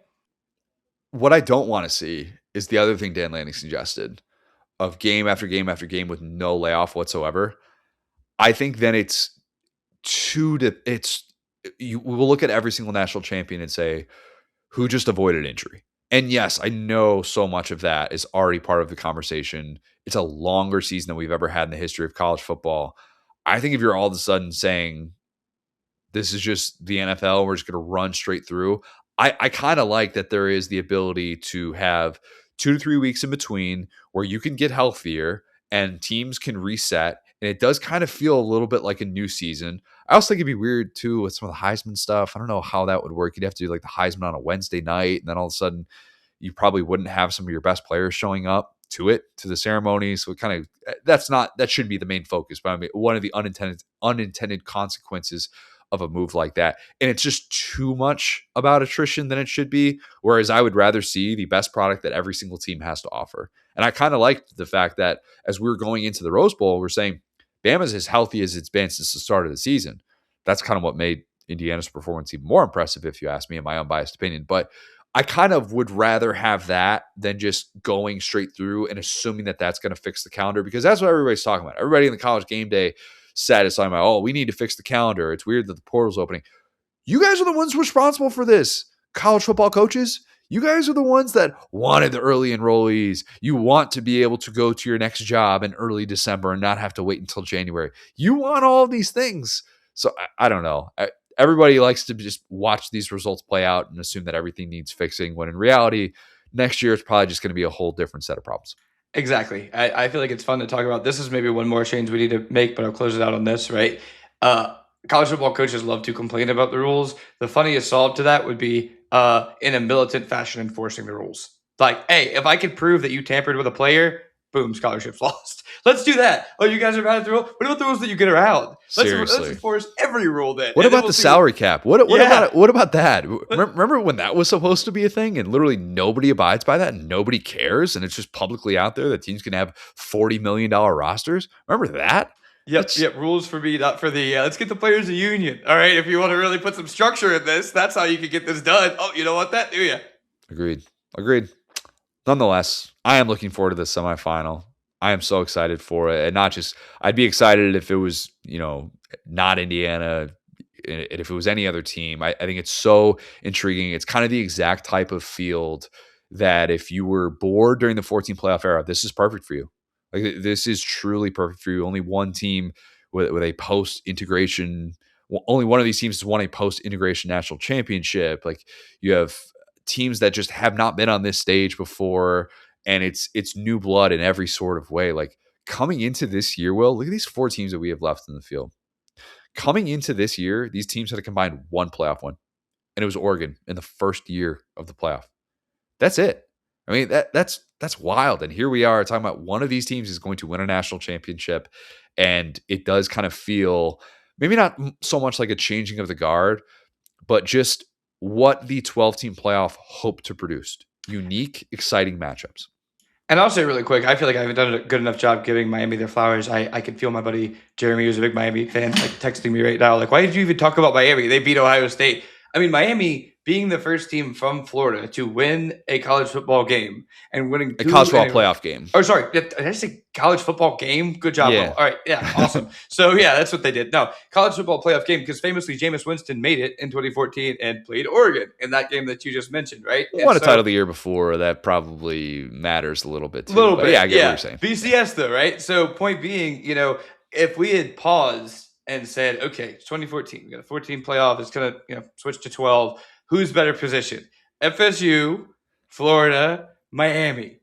What I don't want to see is the other thing Dan Lanning suggested. of game after game after game with no layoff whatsoever, I think then you will look at every single national champion and say, who just avoided injury? And yes, I know so much of that is already part of the conversation. It's a longer season than we've ever had in the history of college football. I think if you're all of a sudden saying this is just the NFL, we're just going to run straight through, I kind of like that there is the ability to have 2 to 3 weeks in between where you can get healthier and teams can reset. And it does kind of feel a little bit like a new season. I also think it'd be weird too with some of the Heisman stuff. I don't know how that would work. You'd have to do like the Heisman on a Wednesday night, and then all of a sudden you probably wouldn't have some of your best players showing up to the ceremony. So it kind of that shouldn't be the main focus, but I mean one of the unintended consequences of a move like that. And it's just too much about attrition than it should be. Whereas I would rather see the best product that every single team has to offer. And I kind of liked the fact that as we were going into the Rose Bowl, we're saying Bama's as healthy as it's been since the start of the season. That's kind of what made Indiana's performance even more impressive, if you ask me, in my unbiased opinion. But I kind of would rather have that than just going straight through and assuming that that's going to fix the calendar, because that's what everybody's talking about. Everybody in the College Game Day set is talking about, oh, we need to fix the calendar. It's weird that the portal's opening. You guys are the ones responsible for this. College football coaches, you guys are the ones that wanted the early enrollees. You want to be able to go to your next job in early December and not have to wait until January. You want all of these things. So I don't know. Everybody likes to just watch these results play out and assume that everything needs fixing, when in reality, next year it's probably just going to be a whole different set of problems. Exactly. I feel like it's fun to talk about. This is maybe one more change we need to make, but I'll close it out on this, right? College football coaches love to complain about the rules. The funniest solve to that would be in a militant fashion enforcing the rules. Like, hey, if I can prove that you tampered with a player, boom, scholarship's lost. Let's do that. Oh, you guys are mad at the rule? What about the rules that you get around? Let's enforce every rule then. What about the salary cap? What about that? Remember when that was supposed to be a thing and literally nobody abides by that and nobody cares, and it's just publicly out there that teams can have $40 million rosters? Remember that? Yep. Rules for me, not for the. Let's get the players a union. All right, if you want to really put some structure in this, that's how you can get this done. Oh, you don't want that, do you? Agreed. Nonetheless, I am looking forward to this semifinal. I am so excited for it, and not just. I'd be excited if it was, not Indiana, and if it was any other team. I think it's so intriguing. It's kind of the exact type of field that if you were bored during the 14 playoff era, this is perfect for you. Like, this is truly perfect for you. Only one team with a post-integration, only one of these teams has won a post-integration national championship. Like, you have teams that just have not been on this stage before, and it's new blood in every sort of way. Like, coming into this year, Will, look at these 4 teams that we have left in the field. Coming into this year, these teams had a combined 1 playoff win, and it was Oregon in the first year of the playoff. That's it. I mean, that's wild. And here we are talking about one of these teams is going to win a national championship. And it does kind of feel maybe not so much like a changing of the guard, but just what the 12-team playoff hoped to produce. Unique, exciting matchups. And I'll say really quick, I feel like I haven't done a good enough job giving Miami their flowers. I can feel my buddy Jeremy, who's a big Miami fan, like texting me right now, like, why did you even talk about Miami? They beat Ohio State. I mean, Miami being the first team from Florida to win a college football game and winning a college football playoff game. Oh, sorry. Did I say college football game? Good job. Yeah. All right. Yeah. Awesome. So, yeah, that's what they did. No, college football playoff game, because famously Jameis Winston made it in 2014 and played Oregon in that game that you just mentioned, right? Won a title the year before. That probably matters a little bit too. Yeah, I get what you're saying. BCS, though, right? So, point being, if we had paused and said, okay, it's 2014, we got a 14 playoff, it's going to switch to 12. Who's better positioned? FSU, Florida, Miami.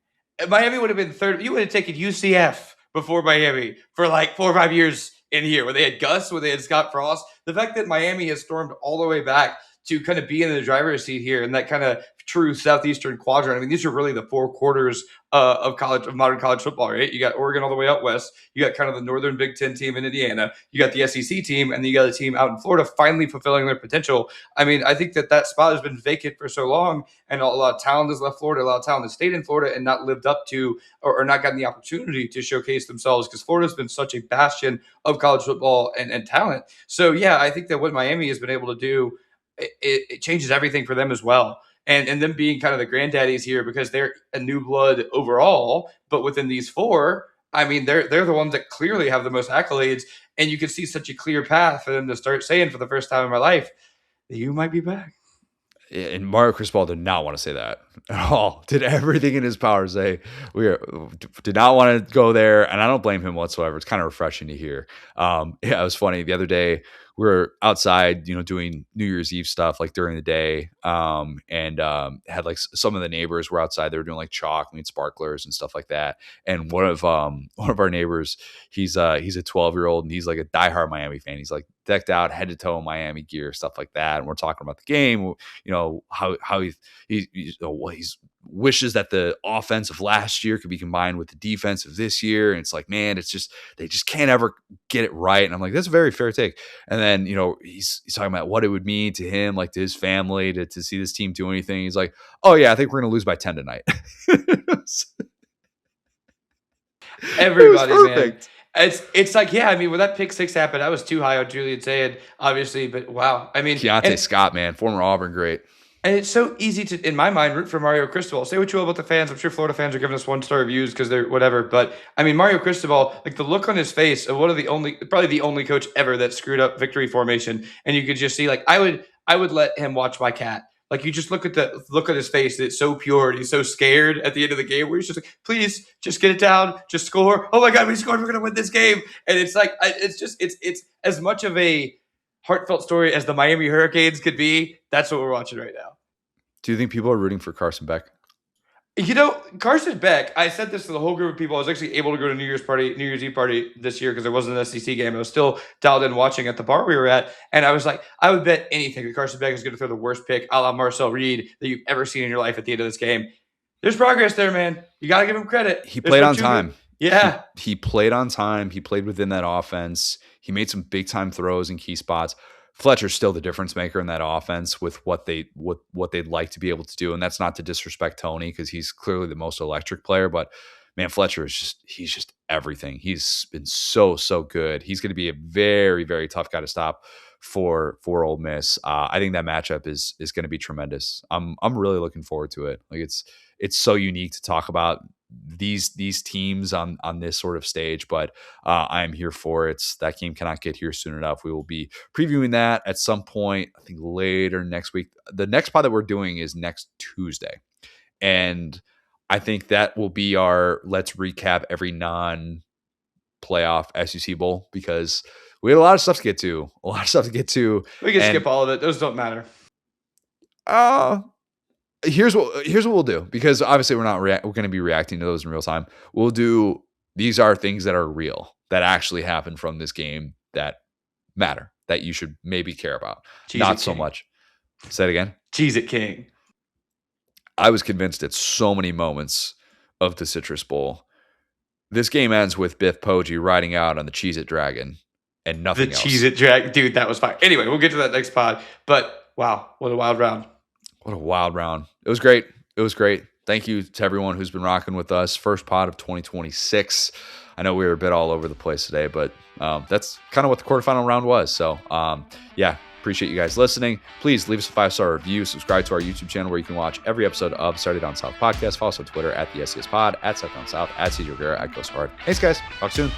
Miami would have been third. You would have taken UCF before Miami for like 4 or 5 years in here, where they had Gus, where they had Scott Frost. The fact that Miami has stormed all the way back to kind of be in the driver's seat here and that kind of true Southeastern quadrant. I mean, these are really the 4 quarters of modern college football, right? You got Oregon all the way out west. You got kind of the Northern Big Ten team in Indiana. You got the SEC team, and then you got a team out in Florida finally fulfilling their potential. I mean, I think that spot has been vacant for so long, and a lot of talent has left Florida. A lot of talent has stayed in Florida and not lived up to or not gotten the opportunity to showcase themselves, because Florida's been such a bastion of college football and talent. So, yeah, I think that what Miami has been able to do, it changes everything for them as well. and them being kind of the granddaddies here because they're a new blood overall, but within these four, I mean, they're the ones that clearly have the most accolades, and you can see such a clear path for them to start saying for the first time in my life, you might be back. And Mario Cristobal did not want to say that at all. Did everything in his power to say did not want to go there, and I don't blame him whatsoever. It's kind of refreshing to hear. Yeah, it was funny. The other day we were outside, doing New Year's Eve stuff like during the day, and had like some of the neighbors were outside. They were doing like chalk, and sparklers and stuff like that. And one of our neighbors, he's a 12-year-old, and he's like a diehard Miami fan. He's like decked out head to toe in Miami gear, stuff like that. And we're talking about the game, how he wishes that the offense of last year could be combined with the defense of this year. And it's like, man, they just can't ever get it right. And I'm like, that's a very fair take. And then, he's talking about what it would mean to him, like to his family, to see this team do anything. He's like, oh yeah, I think we're going to lose by 10 tonight. Everybody, man. It's like, yeah, I mean, when that pick six happened, I was too high on Julian Sayed, obviously, but wow. I mean, Keontae Scott, man, former Auburn great. And it's so easy to, in my mind, root for Mario Cristobal. Say what you will about the fans. I'm sure Florida fans are giving us 1-star reviews because they're whatever. But I mean, Mario Cristobal, like the look on his face of probably the only coach ever that screwed up victory formation. And you could just see, like, I would let him watch my cat. Like, you just look at the look on his face. It's so pure. And he's so scared at the end of the game where he's just like, please, just get it down. Just score. Oh, my God, we scored. We're going to win this game. And it's like, it's as much of a heartfelt story as the Miami Hurricanes could be. That's what we're watching right now. Do you think people are rooting for Carson Beck? Carson Beck, I said this to the whole group of people. I was actually able to go to New Year's Eve party this year because there wasn't an SEC game. I was still dialed in watching at the bar we were at. And I was like, I would bet anything that Carson Beck is going to throw the worst pick a la Marcel Reed that you've ever seen in your life at the end of this game. There's progress there, man. You got to give him credit. He played on time. Yeah. He played on time. He played within that offense. He made some big time throws in key spots. Fletcher's still the difference maker in that offense with what they'd like to be able to do. And that's not to disrespect Tony because he's clearly the most electric player, but man, Fletcher he's just everything. He's been so good. He's going to be a very, very tough guy to stop for Ole Miss. I think that matchup is going to be tremendous. I'm really looking forward to it. Like it's so unique to talk about these teams on this sort of stage, but I'm here for it. That game cannot get here soon enough. We will be previewing that at some point, I think later next week. The next pod that we're doing is next Tuesday, and I think that will be our let's recap every non-playoff SEC bowl because we had a lot of stuff to get to. We can skip all of it. Those don't matter. Here's what we'll do, because obviously we're going to be reacting to those in real time. We'll do, these are things that are real, that actually happened from this game that matter, that you should maybe care about. Not so much. Say it again. Cheez-It King. I was convinced at so many moments of the Citrus Bowl. This game ends with Biff Poggi riding out on the Cheez-It Dragon and nothing else. The Cheez-It Dragon. Dude, that was fire. Anyway, we'll get to that next pod. But wow, what a wild round. What a wild round. It was great. Thank you to everyone who's been rocking with us. First pod of 2026. I know we were a bit all over the place today, but that's kind of what the quarterfinal round was. So, yeah, appreciate you guys listening. Please leave us a 5-star review. Subscribe to our YouTube channel where you can watch every episode of Saturday Down South podcast. Follow us on Twitter at the SCS Pod, at South Down South, at CJ Rivera, at Ghost Hard. Thanks, guys. Talk soon.